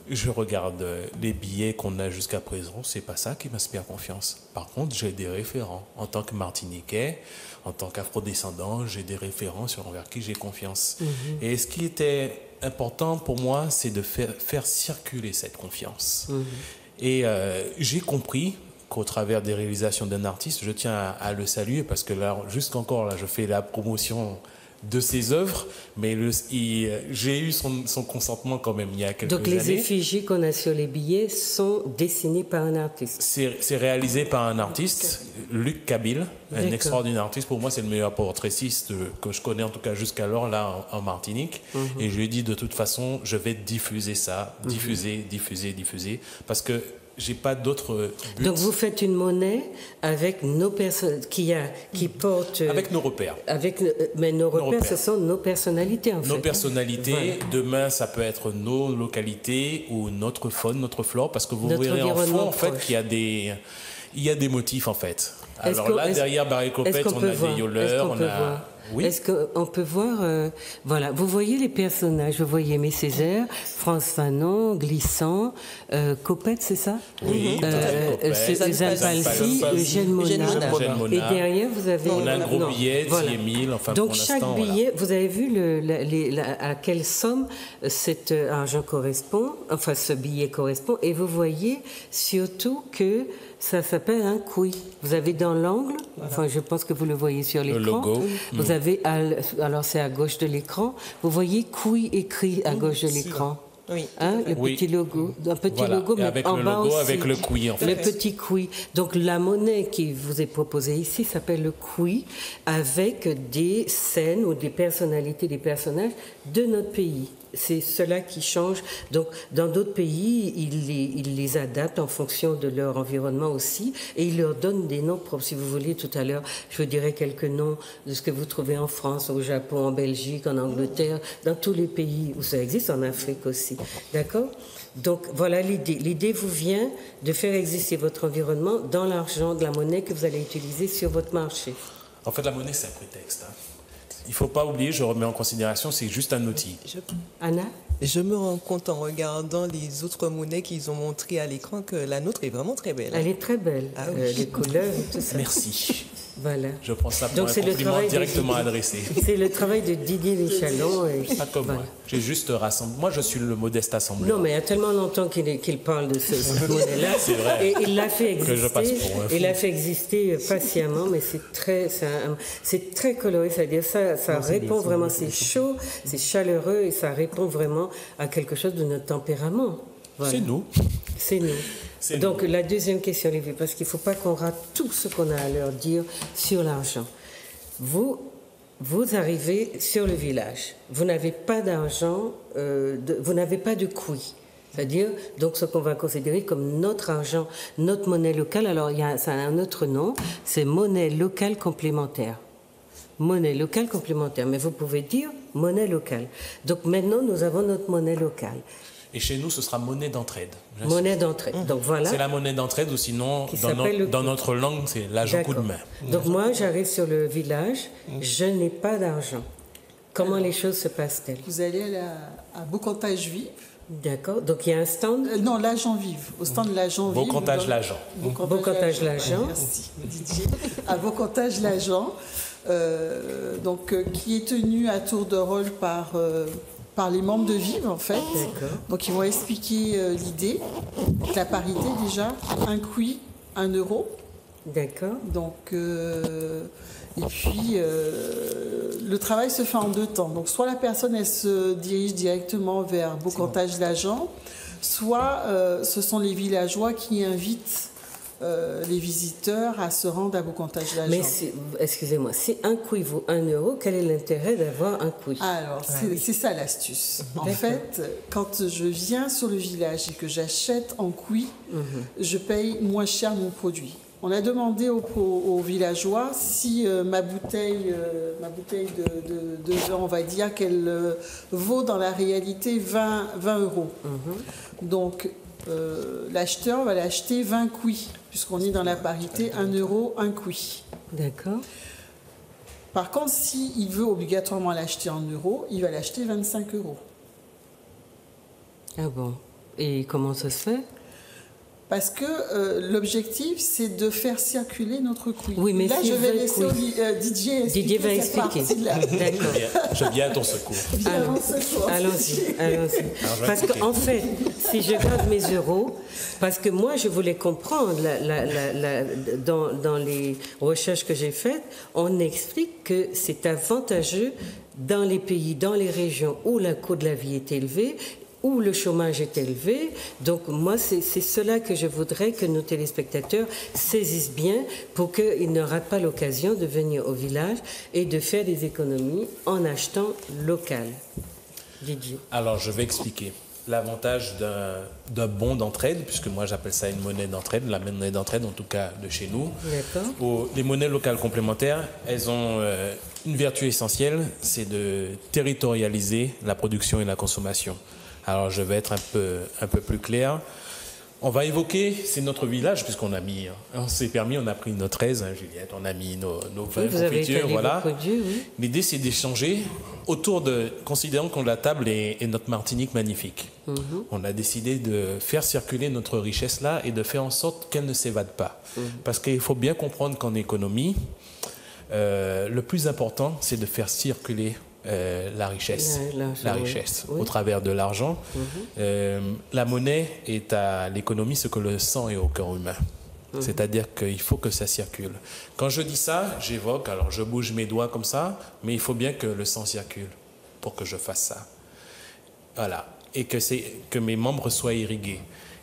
je regarde les billets qu'on a jusqu'à présent, c'est pas ça qui m'inspire confiance. Par contre, j'ai des référents. En tant que Martiniquais, en tant qu'afrodescendant, j'ai des référents envers qui j'ai confiance. Et ce qui était important pour moi, c'est de faire circuler cette confiance. Et j'ai compris qu'au travers des réalisations d'un artiste, je tiens à le saluer parce que là, jusqu'encore là, je fais la promotion de ses œuvres, mais j'ai eu son consentement quand même il y a quelques années. Donc les effigies qu'on a sur les billets sont dessinées par un artiste. C'est réalisé par un artiste, Luc Kabil, un extraordinaire artiste. Pour moi, c'est le meilleur portraitiste que je connais, en tout cas jusqu'alors, là, en Martinique. Et je lui ai dit, de toute façon, je vais diffuser ça, diffuser, parce que j'ai pas d'autre but. Donc vous faites une monnaie avec nos personnes qui portent avec nos repères. Mais nos repères, ce sont nos personnalités en fait. Nos personnalités. Voilà. Demain, ça peut être nos localités ou notre faune, notre flore, parce que vous verrez en fond en fait qu'il y a des motifs en fait. Alors là, derrière Barry Copette, on a des yoleurs, Oui. Est-ce qu'on peut voir, voilà, vous voyez les personnages, vous voyez Aimé Césaire, France Fanon, Glissant, Copette, c'est ça? Oui, Suzanne Palsy, Eugène Mona. Et derrière, vous avez... On a un gros billet, voilà. 10 000, enfin donc pour chaque l'instant, billet, vous avez vu à quelle somme cet argent correspond, enfin ce billet correspond, et vous voyez surtout que ça s'appelle un couille. Vous avez dans l'angle, enfin je pense que vous le voyez sur l'écran. Le logo. Vous avez, alors c'est à gauche de l'écran, vous voyez couille écrit à gauche de l'écran. Oui. Hein, le Oui. petit logo, un petit Voilà. logo, Et mais avec en le bas logo, aussi. avec le couille, en fait. Le petit couille. Donc la monnaie qui vous est proposée ici s'appelle le couille, avec des scènes ou des personnalités, des personnages de notre pays. C'est cela qui change. Donc, dans d'autres pays, ils les adaptent en fonction de leur environnement aussi, et ils leur donnent des noms propres. Si vous voulez, tout à l'heure, je vous dirai quelques noms de ce que vous trouvez en France, au Japon, en Belgique, en Angleterre, dans tous les pays où ça existe, en Afrique aussi. D'accord ? Donc, voilà l'idée. L'idée vous vient de faire exister votre environnement dans l'argent, de la monnaie que vous allez utiliser sur votre marché. En fait, la monnaie, c'est un prétexte. Hein. Il ne faut pas oublier, je remets en considération, c'est juste un outil. Anna ? Je me rends compte en regardant les autres monnaies qu'ils ont montrées à l'écran que la nôtre est vraiment très belle. Elle est très belle, les couleurs et tout ça. Merci. Voilà. Je prends ça pour donc, un c'est compliment directement adressé. C'est le travail de Didier Michalon. Pas comme moi. J'ai juste rassemblé. Moi, je suis le modeste assembleur. Non, mais il y a tellement longtemps qu'il parle de ce modèle-là. C'est vrai. Et il l'a fait exister. Que je passe pour un fou. Il l'a fait exister patiemment, mais c'est très coloré. C'est-à-dire ça répond vraiment, c'est chaud, c'est chaleureux et ça répond vraiment à quelque chose de notre tempérament. Voilà. C'est nous. C'est nous. Donc, la deuxième question, Olivier, parce qu'il ne faut pas qu'on rate tout ce qu'on a à leur dire sur l'argent. Vous arrivez sur le village. Vous n'avez pas d'argent, vous n'avez pas de couille. C'est-à-dire, donc, ce qu'on va considérer comme notre argent, notre monnaie locale. Alors, ça a un autre nom, c'est monnaie locale complémentaire. Monnaie locale complémentaire. Mais vous pouvez dire monnaie locale. Donc, maintenant, nous avons notre monnaie locale. Et chez nous, ce sera monnaie d'entraide. Monnaie d'entraide. Donc voilà. C'est la monnaie d'entraide ou sinon, dans notre langue, c'est l'argent coup de main. Donc moi, j'arrive sur le village, je n'ai pas d'argent. Comment les choses se passent-elles? Vous allez à Beaucantage Vive. D'accord. Donc il y a un stand? Non, l'agent Vive. Au stand de l'agent Vive. Beaucantage l'agent. Beaucantage l'agent. Merci, Didier. À Beaucantage l'agent, qui est tenu à tour de rôle par les membres de Vive, en fait. D'accord. Donc, ils vont expliquer l'idée. Donc, la parité, déjà, un couille, 1 euro. D'accord. Donc, et puis, le travail se fait en 2 temps. Donc, soit la personne, elle se dirige directement vers Beaucantage l'agent, soit ce sont les villageois qui invitent les visiteurs à se rendre à Beaucantage l'agent. Mais excusez-moi, si un couille vaut 1 euro, quel est l'intérêt d'avoir un couille? Alors, c'est ça l'astuce. En fait, quand je viens sur le village et que j'achète en couille, je paye moins cher mon produit. On a demandé aux villageois si ma bouteille de vin, on va dire qu'elle vaut dans la réalité 20 euros. Donc, l'acheteur va l'acheter 20 couilles, puisqu'on est dans la parité 1 euro, 1 couille. D'accord. Par contre, s'il veut obligatoirement l'acheter en euros, il va l'acheter 25 euros. Ah bon. Et comment ça se fait? Parce que l'objectif, c'est de faire circuler notre couille. Oui, mais là, si je vais laisser Didier expliquer. Didier va expliquer. D'accord. Je viens à ton secours. Allons-y. Parce qu'en fait, si je garde mes euros, parce que moi, je voulais comprendre, dans les recherches que j'ai faites, on explique que c'est avantageux dans les pays, dans les régions où le coût de la vie est élevé, où le chômage est élevé. Donc moi, c'est cela que je voudrais que nos téléspectateurs saisissent bien pour qu'ils ne ratent pas l'occasion de venir au village et de faire des économies en achetant local. Didier. Alors, je vais expliquer l'avantage d'un bon d'entraide, puisque moi j'appelle ça une monnaie d'entraide, la monnaie d'entraide en tout cas de chez nous. D'accord. Les monnaies locales complémentaires, elles ont une vertu essentielle, c'est de territorialiser la production et la consommation. Alors je vais être un peu plus clair. On va évoquer, c'est notre village, puisqu'on a mis, on s'est permis, on a pris notre aise, hein, Juliette, on a mis nos vins, confitures, voilà. Produits, oui. L'idée, c'est d'échanger autour de, considérant que la table est notre Martinique magnifique. On a décidé de faire circuler notre richesse là et de faire en sorte qu'elle ne s'évade pas. Parce qu'il faut bien comprendre qu'en économie, le plus important, c'est de faire circuler la richesse, oui. Au travers de l'argent. La monnaie est à l'économie ce que le sang est au corps humain. C'est-à-dire qu'il faut que ça circule. Quand je dis ça, j'évoque, alors je bouge mes doigts comme ça, mais il faut bien que le sang circule pour que je fasse ça. Voilà. Et que mes membres soient irrigués.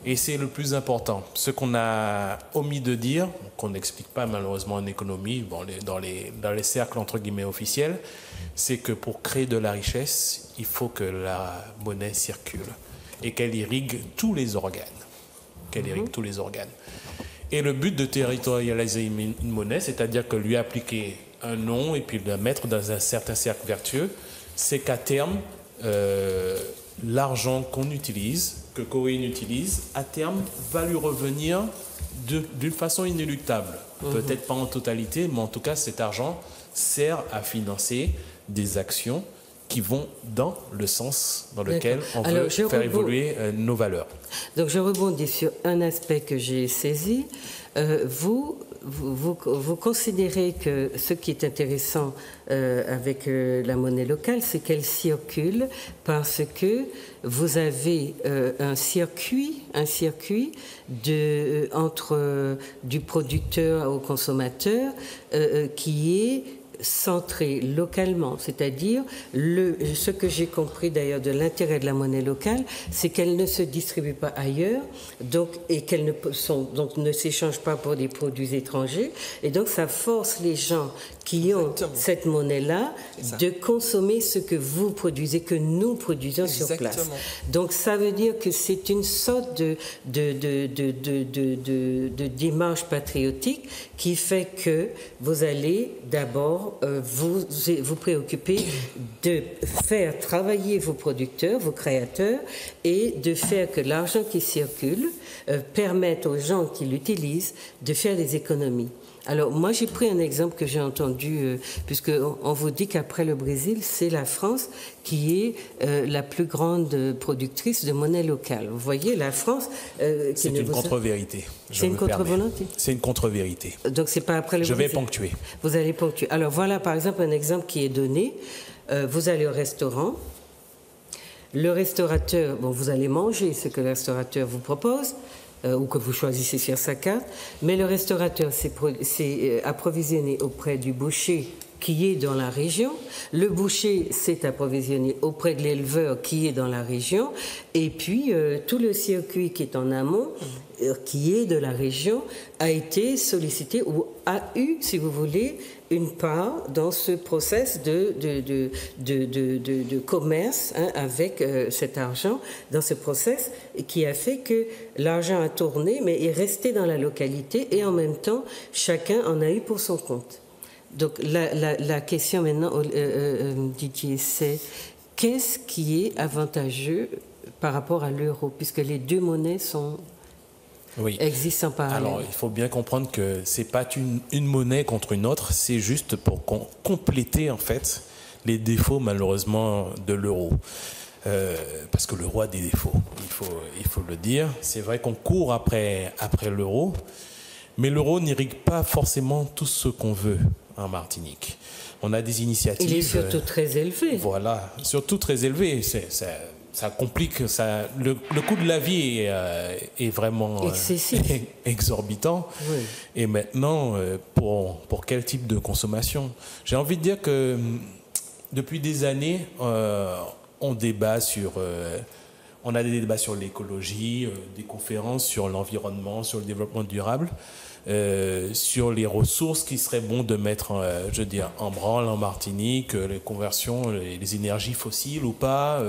Et c'est le plus important. Ce qu'on a omis de dire, qu'on n'explique pas malheureusement en économie, bon, dans les cercles entre guillemets officiels, c'est que pour créer de la richesse, il faut que la monnaie circule et qu'elle irrigue tous les organes. Tous les organes. Et le but de territorialiser une monnaie, c'est-à-dire que lui appliquer un nom et puis le mettre dans un certain cercle vertueux, c'est qu'à terme, l'argent qu'on utilise, que Corinne utilise, à terme, va lui revenir d'une façon inéluctable. Peut-être pas en totalité, mais en tout cas, cet argent sert à financer des actions qui vont dans le sens dans lequel on veut faire évoluer nos valeurs. Donc je rebondis sur un aspect que j'ai saisi. Vous considérez que ce qui est intéressant avec la monnaie locale, c'est qu'elle circule parce que vous avez un circuit entre du producteur au consommateur qui est centré localement, c'est-à-dire ce que j'ai compris d'ailleurs de l'intérêt de la monnaie locale, c'est qu'elle ne se distribue pas ailleurs, et qu'elle ne s'échange pas pour des produits étrangers, et donc ça force les gens qui ont cette monnaie-là de consommer ce que vous produisez, que nous produisons sur place. Donc ça veut dire que c'est une sorte de démarche patriotique qui fait que vous allez d'abord vous préoccuper de faire travailler vos producteurs, vos créateurs, et de faire que l'argent qui circule permette aux gens qui l'utilisent de faire des économies. Alors, moi, j'ai pris un exemple que j'ai entendu, puisqu'on vous dit qu'après le Brésil, c'est la France qui est la plus grande productrice de monnaie locale. Vous voyez, la France... c'est une contre-vérité. C'est une contre-volonté. C'est une contre-vérité. Donc, c'est pas après le Brésil. Je vais ponctuer. Vous allez ponctuer. Alors, voilà, par exemple, un exemple qui est donné. Vous allez au restaurant. Le restaurateur, vous allez manger ce que le restaurateur vous propose, ou que vous choisissez sur sa carte, mais le restaurateur s'est approvisionné auprès du boucher qui est dans la région, le boucher s'est approvisionné auprès de l'éleveur qui est dans la région, et puis tout le circuit qui est en amont, qui est de la région, a été sollicité ou a eu, si vous voulez, une part dans ce process de commerce avec cet argent, dans ce process qui a fait que l'argent a tourné, mais est resté dans la localité, et en même temps, chacun en a eu pour son compte. Donc la question maintenant, Didier, c'est qu'est-ce qui est avantageux par rapport à l'euro, puisque les deux monnaies existent en parallèle. Alors, il faut bien comprendre que c'est pas une monnaie contre une autre, c'est juste pour compléter en fait les défauts malheureusement de l'euro. Parce que l'euro a des défauts, il faut le dire. C'est vrai qu'on court après l'euro, mais l'euro n'irrigue pas forcément tout ce qu'on veut en Martinique. On a des initiatives... Il est surtout très élevé. Voilà, surtout très élevé. Ça complique, le coût de la vie est vraiment exorbitant. Oui. Et maintenant, pour quel type de consommation? J'ai envie de dire que depuis des années, on a des débats sur l'écologie, des conférences sur l'environnement, sur le développement durable, sur les ressources qui seraient bon de mettre, en branle en Martinique, les conversions, les énergies fossiles ou pas,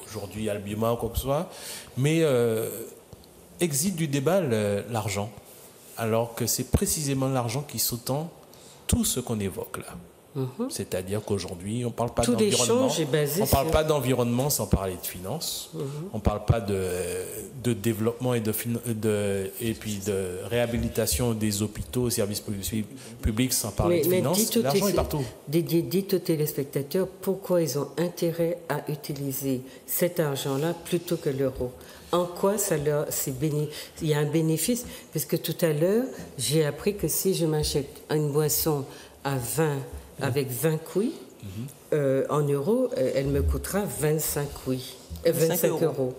aujourd'hui il y a le bioma ou quoi que ce soit, mais existe du débat l'argent, alors que c'est précisément l'argent qui sous-tend tout ce qu'on évoque là. C'est-à-dire qu'aujourd'hui, on ne parle pas Tout d'environnement. l'échange est basé On ne parle sur- pas d'environnement sans parler de finances. On ne parle pas de développement et puis de réhabilitation des hôpitaux, services publics sans parler de finances. L'argent est partout. Dites aux téléspectateurs pourquoi ils ont intérêt à utiliser cet argent-là plutôt que l'euro. En quoi il y a un bénéfice? Puisque tout à l'heure, j'ai appris que si je m'achète une boisson avec 20 couilles, en euros, elle me coûtera 25 euros.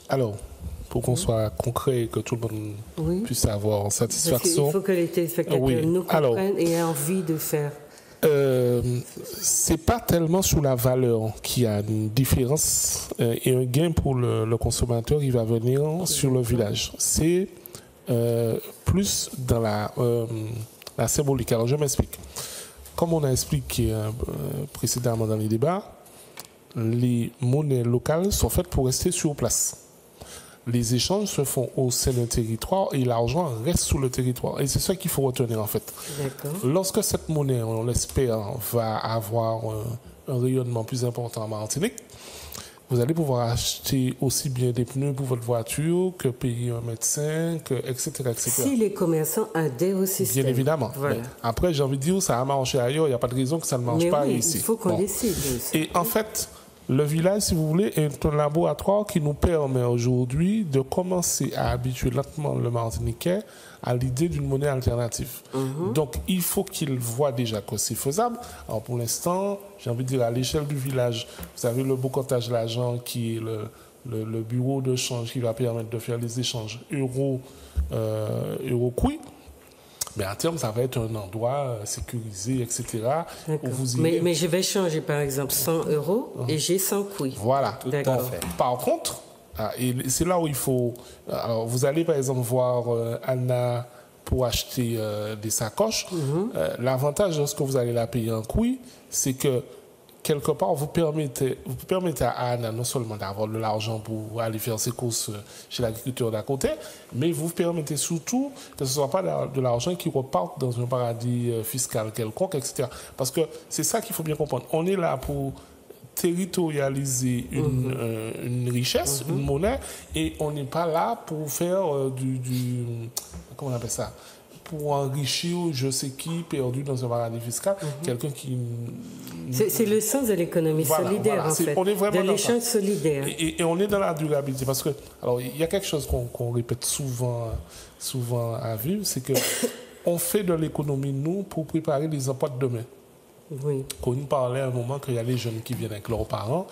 Alors, pour qu'on soit concret et que tout le monde puisse avoir en satisfaction. Il faut que les téléspectateurs nous comprennent et aient envie de faire. C'est pas tellement sur la valeur qu'il y a une différence et un gain pour le consommateur qui va venir sur le village. C'est plus dans la symbolique. Alors je m'explique. Comme on a expliqué précédemment dans les débats, les monnaies locales sont faites pour rester sur place. Les échanges se font au sein d'un territoire et l'argent reste sur le territoire. Et c'est ça qu'il faut retenir en fait. Lorsque cette monnaie, on l'espère, va avoir un rayonnement plus important en Martinique, vous allez pouvoir acheter aussi bien des pneus pour votre voiture que payer un médecin, etc., etc. Si les commerçants adhèrent au système. Bien évidemment. Voilà. Après, j'ai envie de dire, ça a marché ailleurs, il n'y a pas de raison que ça ne marche pas ici. Il faut qu'on décide. Et en fait, le village, si vous voulez, est un laboratoire qui nous permet aujourd'hui de commencer à habituer lentement le Martiniquais à l'idée d'une monnaie alternative. Donc, il faut qu'il voit déjà que c'est faisable. Alors, pour l'instant, j'ai envie de dire, à l'échelle du village, vous avez le Bocotage l'agent qui est le bureau de change qui va permettre de faire les échanges euro-couille. Mais à terme, ça va être un endroit sécurisé, etc. Où vous mais je vais changer, par exemple, 100 euros et j'ai 100 couilles. Voilà. D'accord. Par contre, et c'est là où il faut... Alors, vous allez, par exemple, voir Anna pour acheter des sacoches. L'avantage, lorsque vous allez la payer en couilles, c'est que quelque part, vous permettez à Anna non seulement d'avoir de l'argent pour aller faire ses courses chez l'agriculteur d'à côté, mais vous permettez surtout que ce ne soit pas de l'argent qui reparte dans un paradis fiscal quelconque, etc. Parce que c'est ça qu'il faut bien comprendre. On est là pour territorialiser une richesse, une monnaie, et on n'est pas là pour faire comment on appelle ça, pour enrichir je sais qui perdu dans un paradis fiscal, quelqu'un qui... C'est le sens de l'économie solidaire, en fait, on est vraiment de l'échange solidaire. Et on est dans la durabilité, parce que, alors, il y a quelque chose qu'on répète souvent à vivre, c'est que on fait de l'économie, nous, pour préparer les emplois de demain. Oui. Qu'on nous parlait à un moment qu'il y a les jeunes qui viennent avec leurs parents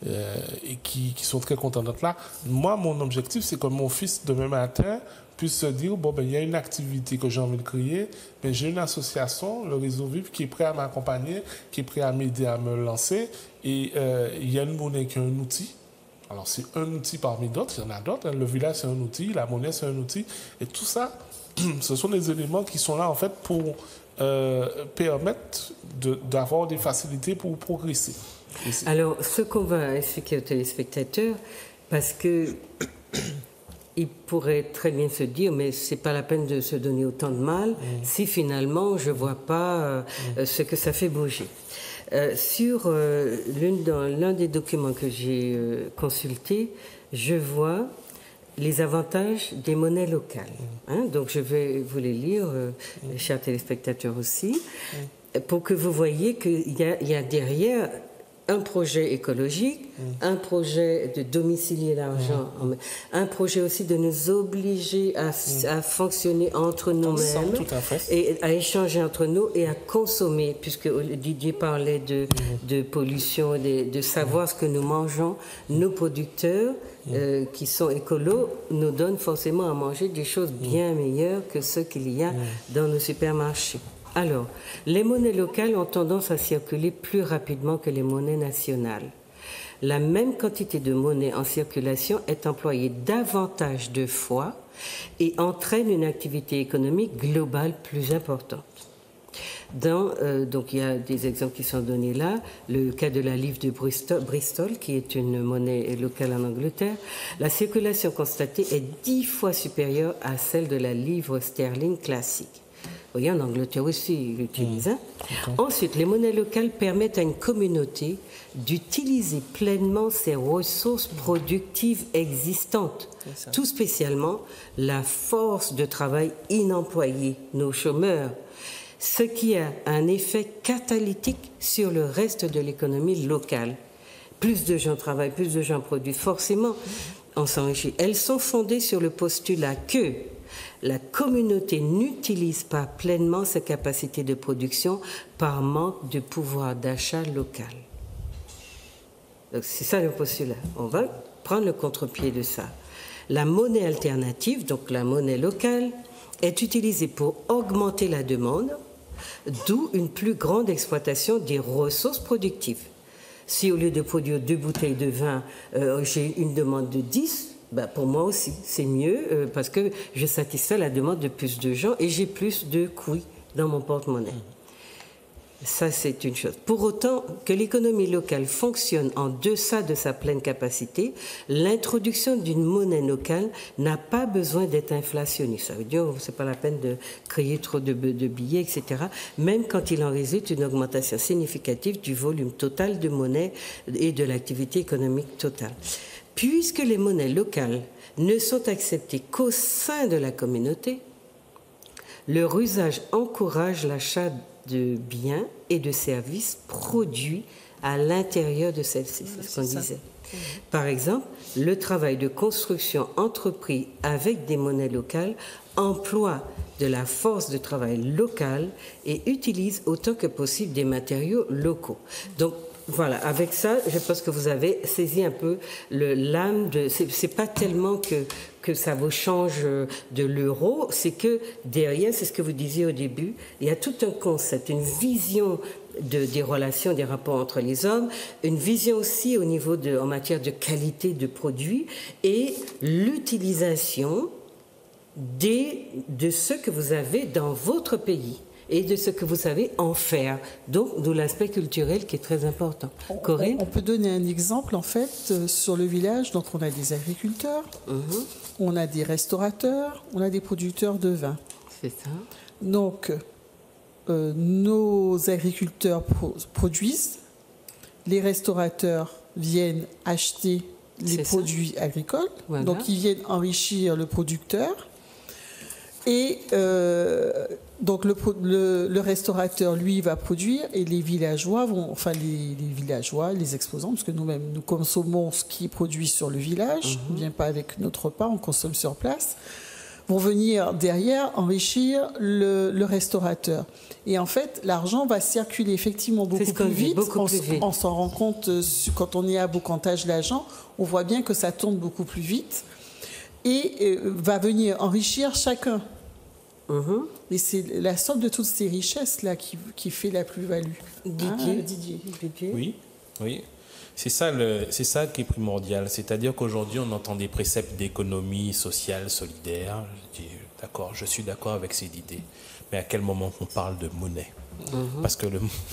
et qui sont très contents d'être là. Moi, mon objectif, c'est que mon fils, demain matin, puisse se dire, bon, ben, il y a une activité que j'ai envie de créer, mais j'ai une association, le Réseau Vivre, qui est prêt à m'accompagner, qui est prêt à m'aider à me lancer. Et il y a une monnaie qui est un outil. Alors, c'est un outil parmi d'autres, il y en a d'autres. Le village, c'est un outil, la monnaie, c'est un outil. Et tout ça, ce sont des éléments qui sont là, en fait, pour permettre d'avoir des facilités pour progresser. Alors, ce qu'on va expliquer aux téléspectateurs, parce que il pourrait très bien se dire, mais c'est pas la peine de se donner autant de mal si finalement je vois pas ce que ça fait bouger. Sur l'un des documents que j'ai consulté, je vois les avantages des monnaies locales. Donc je vais vous les lire, chers téléspectateurs aussi, pour que vous voyez qu'il y a derrière un projet écologique, un projet de domicilier l'argent, un projet aussi de nous obliger à fonctionner entre nous-mêmes et à échanger entre nous et à consommer, puisque Didier parlait de pollution, de savoir ce que nous mangeons. Nos producteurs qui sont écolos nous donnent forcément à manger des choses bien meilleures que ce qu'il y a dans nos supermarchés. Alors, les monnaies locales ont tendance à circuler plus rapidement que les monnaies nationales. La même quantité de monnaie en circulation est employée davantage de fois et entraîne une activité économique globale plus importante. Donc il y a des exemples qui sont donnés là. Le cas de la livre de Bristol, qui est une monnaie locale en Angleterre. La circulation constatée est 10 fois supérieure à celle de la livre sterling classique. Vous voyez, en Angleterre aussi, ils l'utilisent. Ensuite, les monnaies locales permettent à une communauté d'utiliser pleinement ses ressources productives existantes, tout spécialement la force de travail inemployée, nos chômeurs, ce qui a un effet catalytique sur le reste de l'économie locale. Plus de gens travaillent, plus de gens produisent, forcément, on s'enrichit. Elles sont fondées sur le postulat que la communauté n'utilise pas pleinement ses capacités de production par manque de pouvoir d'achat local. Donc c'est ça le postulat. On va prendre le contre-pied de ça. La monnaie alternative, donc la monnaie locale, est utilisée pour augmenter la demande, d'où une plus grande exploitation des ressources productives. Si au lieu de produire 2 bouteilles de vin, j'ai une demande de 10, pour moi aussi, c'est mieux parce que je satisfais la demande de plus de gens et j'ai plus de couilles dans mon porte-monnaie. Ça, c'est une chose. Pour autant que l'économie locale fonctionne en deçà de sa pleine capacité, l'introduction d'une monnaie locale n'a pas besoin d'être inflationniste. Ça veut dire que ce n'est pas la peine de créer trop de billets, etc., même quand il en résulte une augmentation significative du volume total de monnaie et de l'activité économique totale. Puisque les monnaies locales ne sont acceptées qu'au sein de la communauté, leur usage encourage l'achat de biens et de services produits à l'intérieur de celle-ci, c'est ce qu'on disait. Par exemple, le travail de construction entrepris avec des monnaies locales emploie de la force de travail locale et utilise autant que possible des matériaux locaux. Donc, voilà, avec ça, je pense que vous avez saisi un peu l'âme de... C'est pas tellement que ça vous change de l'euro, c'est que derrière, c'est ce que vous disiez au début, il y a tout un concept, une vision des relations, des rapports entre les hommes, une vision aussi au niveau en matière de qualité de produits et l'utilisation de ce que vous avez dans votre pays et de ce que vous savez en faire. Donc, d'où l'aspect culturel qui est très important. Corinne ? On peut donner un exemple, en fait, sur le village. Donc, on a des agriculteurs, on a des restaurateurs, on a des producteurs de vin. C'est ça. Donc, nos agriculteurs produisent, les restaurateurs viennent acheter les produits agricoles, voilà. Donc ils viennent enrichir le producteur. Et donc le restaurateur, lui, va produire et les villageois les exposants, parce que nous-mêmes, nous consommons ce qui est produit sur le village, on ne vient pas avec notre repas, on consomme sur place, vont venir derrière enrichir le restaurateur. Et en fait, l'argent va circuler effectivement beaucoup plus vite. On s'en rend compte quand on est à Bocantage-l'Agent, on voit bien que ça tourne beaucoup plus vite et va venir enrichir chacun. Et c'est la somme de toutes ces richesses-là qui fait la plus-value. Didier. Oui. C'est ça qui est primordial. C'est-à-dire qu'aujourd'hui, on entend des préceptes d'économie sociale, solidaire. Je suis d'accord avec ces idées. Mais à quel moment on parle de monnaie ? Parce que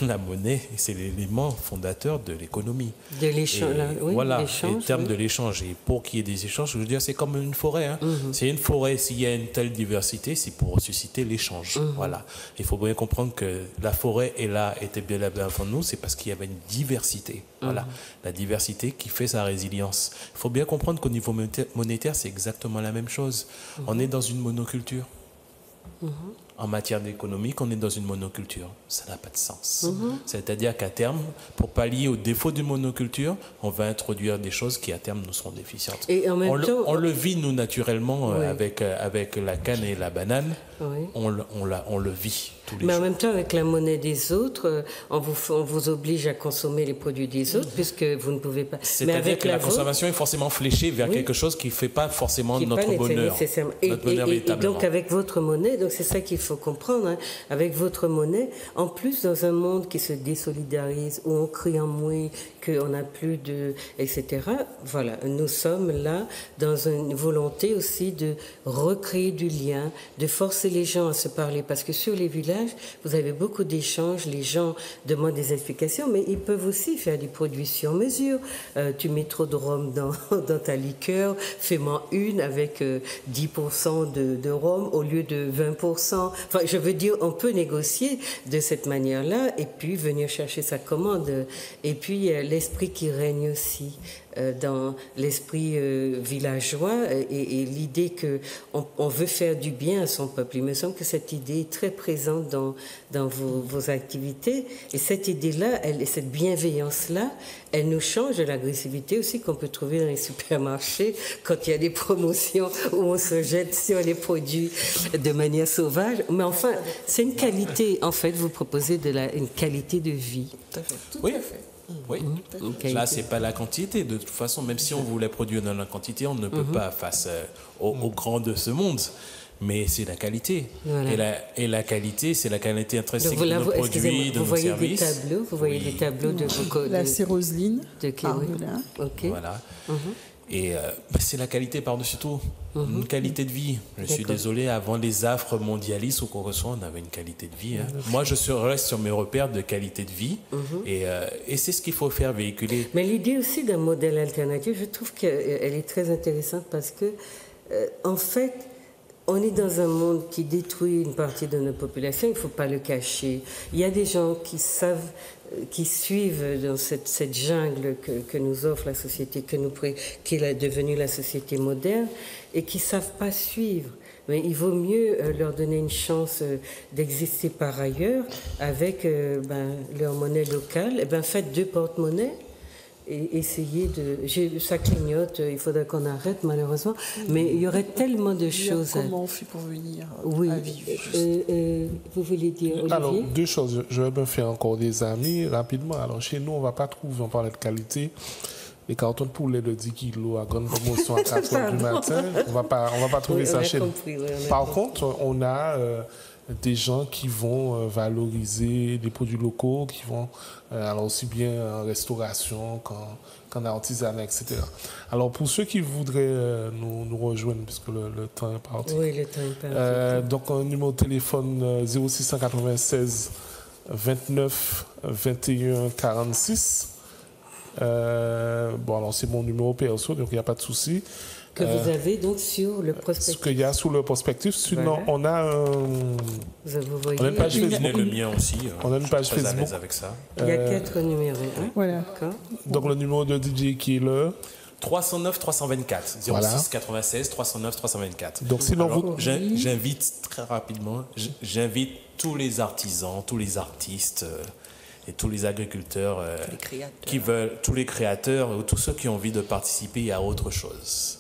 la monnaie, c'est l'élément fondateur de l'économie. De l'échange, voilà, en termes de l'échange. Et pour qu'il y ait des échanges, je veux dire, c'est comme une forêt. C'est une forêt, s'il y a une telle diversité, c'est pour susciter l'échange. Voilà. Il faut bien comprendre que la forêt est là, était bien là avant nous, c'est parce qu'il y avait une diversité. Voilà. La diversité qui fait sa résilience. Il faut bien comprendre qu'au niveau monétaire, c'est exactement la même chose. On est dans une monoculture. En matière d'économique, on est dans une monoculture. Ça n'a pas de sens. C'est-à-dire qu'à terme, pour pallier au défaut d'une monoculture, on va introduire des choses qui, à terme, nous seront déficientes. Et en même temps, on le vit, nous, naturellement, avec la canne et la banane. On le vit tous les jours. Mais en même temps, avec la monnaie des autres, on vous oblige à consommer les produits des autres, puisque vous ne pouvez pas. C'est-à-dire que la consommation est forcément fléchée vers quelque chose qui ne fait pas forcément notre bonheur. Et donc, avec votre monnaie, donc c'est ça qu'il faut comprendre, avec votre monnaie, en plus, dans un monde qui se désolidarise, où on crie en mouille, qu'on n'a plus de... etc., voilà, nous sommes là dans une volonté aussi de recréer du lien, de forcer les gens à se parler, parce que sur les villages, vous avez beaucoup d'échanges, les gens demandent des explications, mais ils peuvent aussi faire des produits sur mesure. Tu mets trop de rhum dans ta liqueur, fais-moi une avec 10% de rhum au lieu de 20%. Enfin, je veux dire, on peut négocier de cette manière-là et puis venir chercher sa commande. Et puis, l'esprit qui règne aussi dans l'esprit villageois et l'idée qu'on veut faire du bien à son peuple. Il me semble que cette idée est très présente dans vos activités. Et cette idée-là, cette bienveillance-là, elle nous change de l'agressivité aussi qu'on peut trouver dans les supermarchés quand il y a des promotions où on se jette sur les produits de manière sauvage. Mais enfin, c'est une qualité, en fait, vous proposez une qualité de vie. Tout à fait. Oui. Oui. Là, c'est pas la quantité. De toute façon, même si on voulait produire dans la quantité, on ne peut pas face au grand de ce monde. Mais c'est la qualité. Voilà. Et la qualité, c'est la qualité intrinsèque de nos produits, de nos services. Vous voyez des tableaux de la céroseline. Voilà. Et c'est la qualité par-dessus tout, une qualité de vie. Je suis désolé, avant les affres mondialistes qu'on reçoit, on avait une qualité de vie. Hein. Moi, je reste sur mes repères de qualité de vie et c'est ce qu'il faut faire véhiculer. Mais l'idée aussi d'un modèle alternatif, je trouve qu'elle est très intéressante parce que, en fait, on est dans un monde qui détruit une partie de notre population, il ne faut pas le cacher. Il y a des gens qui savent, qui suivent dans cette jungle que nous offre la société, qui est devenue la société moderne, et qui ne savent pas suivre. Mais il vaut mieux leur donner une chance d'exister par ailleurs avec leur monnaie locale. Faites 2 porte-monnaies. Et essayer ça clignote, il faudrait qu'on arrête malheureusement, mais il y aurait tellement de choses. Comment on fait pour venir à vivre vous voulez dire, Olivier? Alors, 2 choses. Je vais me faire encore des amis rapidement. Alors, chez nous, on ne va pas trouver, on parlait de qualité, les cartons de poulet de 10 kilos à grande promotion à 4 heures du matin. On va pas trouver ça chez nous. Par contre, on a des gens qui vont valoriser les produits locaux, qui vont alors aussi bien en restauration qu'en artisanat, etc. Alors pour ceux qui voudraient nous rejoindre, puisque le temps est parti. Oui, le temps est parti. Donc un numéro de téléphone 0696 29 21 46. Alors c'est mon numéro perso, donc il n'y a pas de souci. Que vous avez donc sur le prospectus. Ce qu'il y a sous le prospectus. Sinon, on a on a une page Facebook. Le mien aussi. On a une page très Facebook. avec ça. Il y a 4 numéros. Hein? Voilà. Donc le numéro de DJ qui est le 309 324 06 96 309 324. Donc sinon j'invite très rapidement, j'invite tous les artisans, tous les artistes et tous les agriculteurs qui veulent, tous les créateurs ou tous ceux qui ont envie de participer à autre chose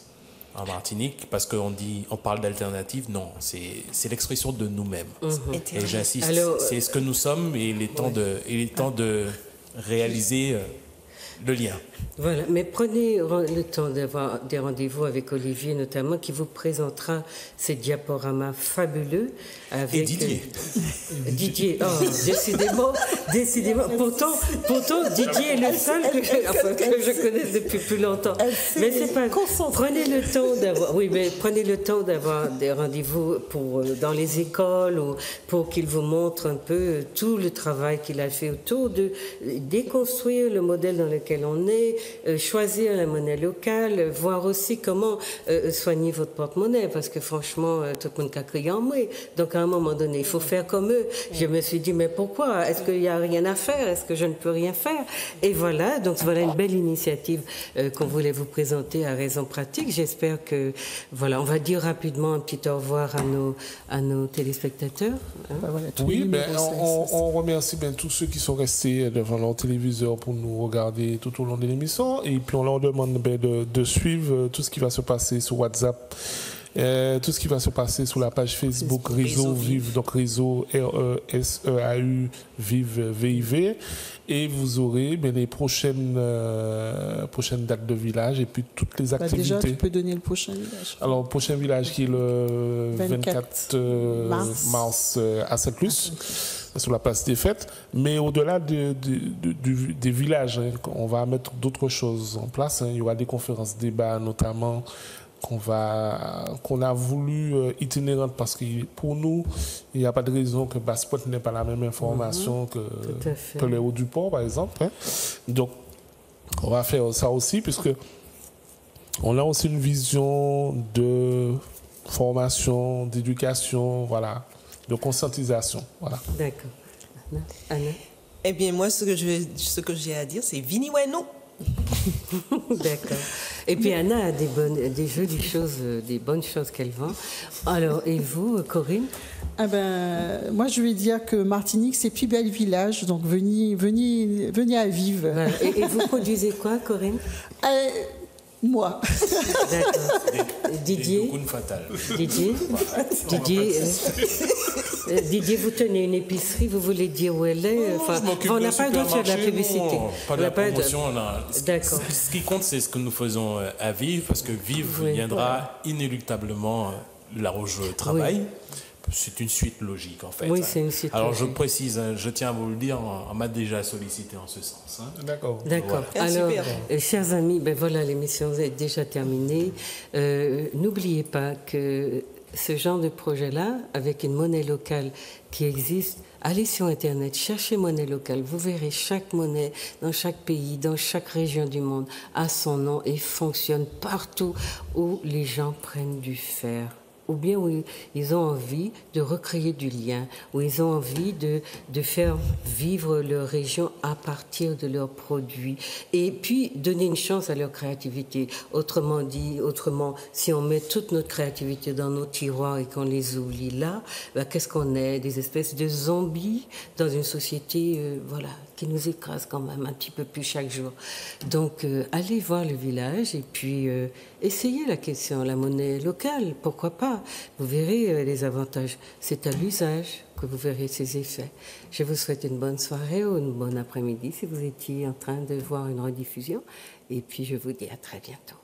en Martinique, parce qu'on parle d'alternative, non, c'est l'expression de nous-mêmes. Et j'insiste, c'est ce que nous sommes et il est temps de réaliser le lien. Voilà, mais prenez le temps d'avoir des rendez-vous avec Olivier notamment, qui vous présentera ces diaporamas fabuleux. Avec, et Didier. Didier, décidément. Pourtant, Didier est le seul que je connaisse depuis plus longtemps. Mais c'est pas. Prenez le temps d'avoir des rendez-vous dans les écoles ou pour qu'il vous montre un peu tout le travail qu'il a fait autour de déconstruire le modèle dans lequel on est. Choisir la monnaie locale, voir aussi comment soigner votre porte-monnaie, parce que franchement, tout le monde a crié en moi. Donc à un moment donné, il faut faire comme eux. Je me suis dit, mais pourquoi? Est-ce qu'il n'y a rien à faire? Est-ce que je ne peux rien faire? Et voilà, donc voilà une belle initiative qu'on voulait vous présenter à Raison Pratique. J'espère que, voilà, on va dire rapidement un petit au revoir à nos téléspectateurs. Hein? Oui, on remercie bien tous ceux qui sont restés devant leur téléviseur pour nous regarder tout au long de l'émission. Et puis on leur demande de suivre tout ce qui va se passer sur WhatsApp, tout ce qui va se passer sur la page Facebook Réseau Vive, donc Réseau RESEAU Vive VIV, et vous aurez les prochaines dates de village et puis toutes les activités. Déjà, tu peux donner le prochain village. Alors, le prochain village qui est le 24 mars à Saint-Luce, sur la place des fêtes, mais au-delà des villages, on va mettre d'autres choses en place. Il y aura des conférences, débats notamment qu'on a voulu itinérantes parce que pour nous, il n'y a pas de raison que Basse-Pointe n'ait pas la même information que les Hauts-du-Port, par exemple. Donc, on va faire ça aussi, puisque on a aussi une vision de formation, d'éducation, voilà, de conscientisation. Voilà. D'accord. Anna? Eh bien, moi, ce que j'ai à dire, c'est Vini Weno. D'accord. Et puis Anna a des jolies choses, des bonnes choses qu'elle vend. Alors, et vous, Corinne? Ah ben, moi, je vais dire que Martinique, c'est plus bel village, donc venez à Vive. Voilà. Et vous produisez quoi, Corinne? Moi. D'accord. Didier? Didier, vous tenez une épicerie, vous voulez dire où elle est? Enfin, on n'a pas le droit de faire de la publicité. Pas de la promotion. D'accord. Ce qui compte, c'est ce que nous faisons à Vive, parce que Vive viendra inéluctablement là où je travaille. Oui. C'est une suite logique, en fait. Oui, c'est une suite Alors, logique. je précise, je tiens à vous le dire, on m'a déjà sollicité en ce sens. D'accord. D'accord. Voilà. Alors, Super. chers amis, ben voilà, l'émission est déjà terminée. N'oubliez pas que ce genre de projet-là, avec une monnaie locale qui existe, allez sur Internet, cherchez monnaie locale. Vous verrez chaque monnaie dans chaque pays, dans chaque région du monde, a son nom et fonctionne partout où les gens prennent du fer. Ou bien où ils ont envie de recréer du lien, où ils ont envie de faire vivre leur région à partir de leurs produits. Et puis, donner une chance à leur créativité. Autrement dit, si on met toute notre créativité dans nos tiroirs et qu'on les oublie là, ben, qu'est-ce qu'on est? Des espèces de zombies dans une société voilà, qui nous écrase quand même un petit peu plus chaque jour. Donc, allez voir le village et puis essayez la question, la monnaie locale, pourquoi pas? Vous verrez les avantages. C'est à l'usage que vous verrez ses effets. Je vous souhaite une bonne soirée ou une bonne après-midi si vous étiez en train de voir une rediffusion. Et puis je vous dis à très bientôt.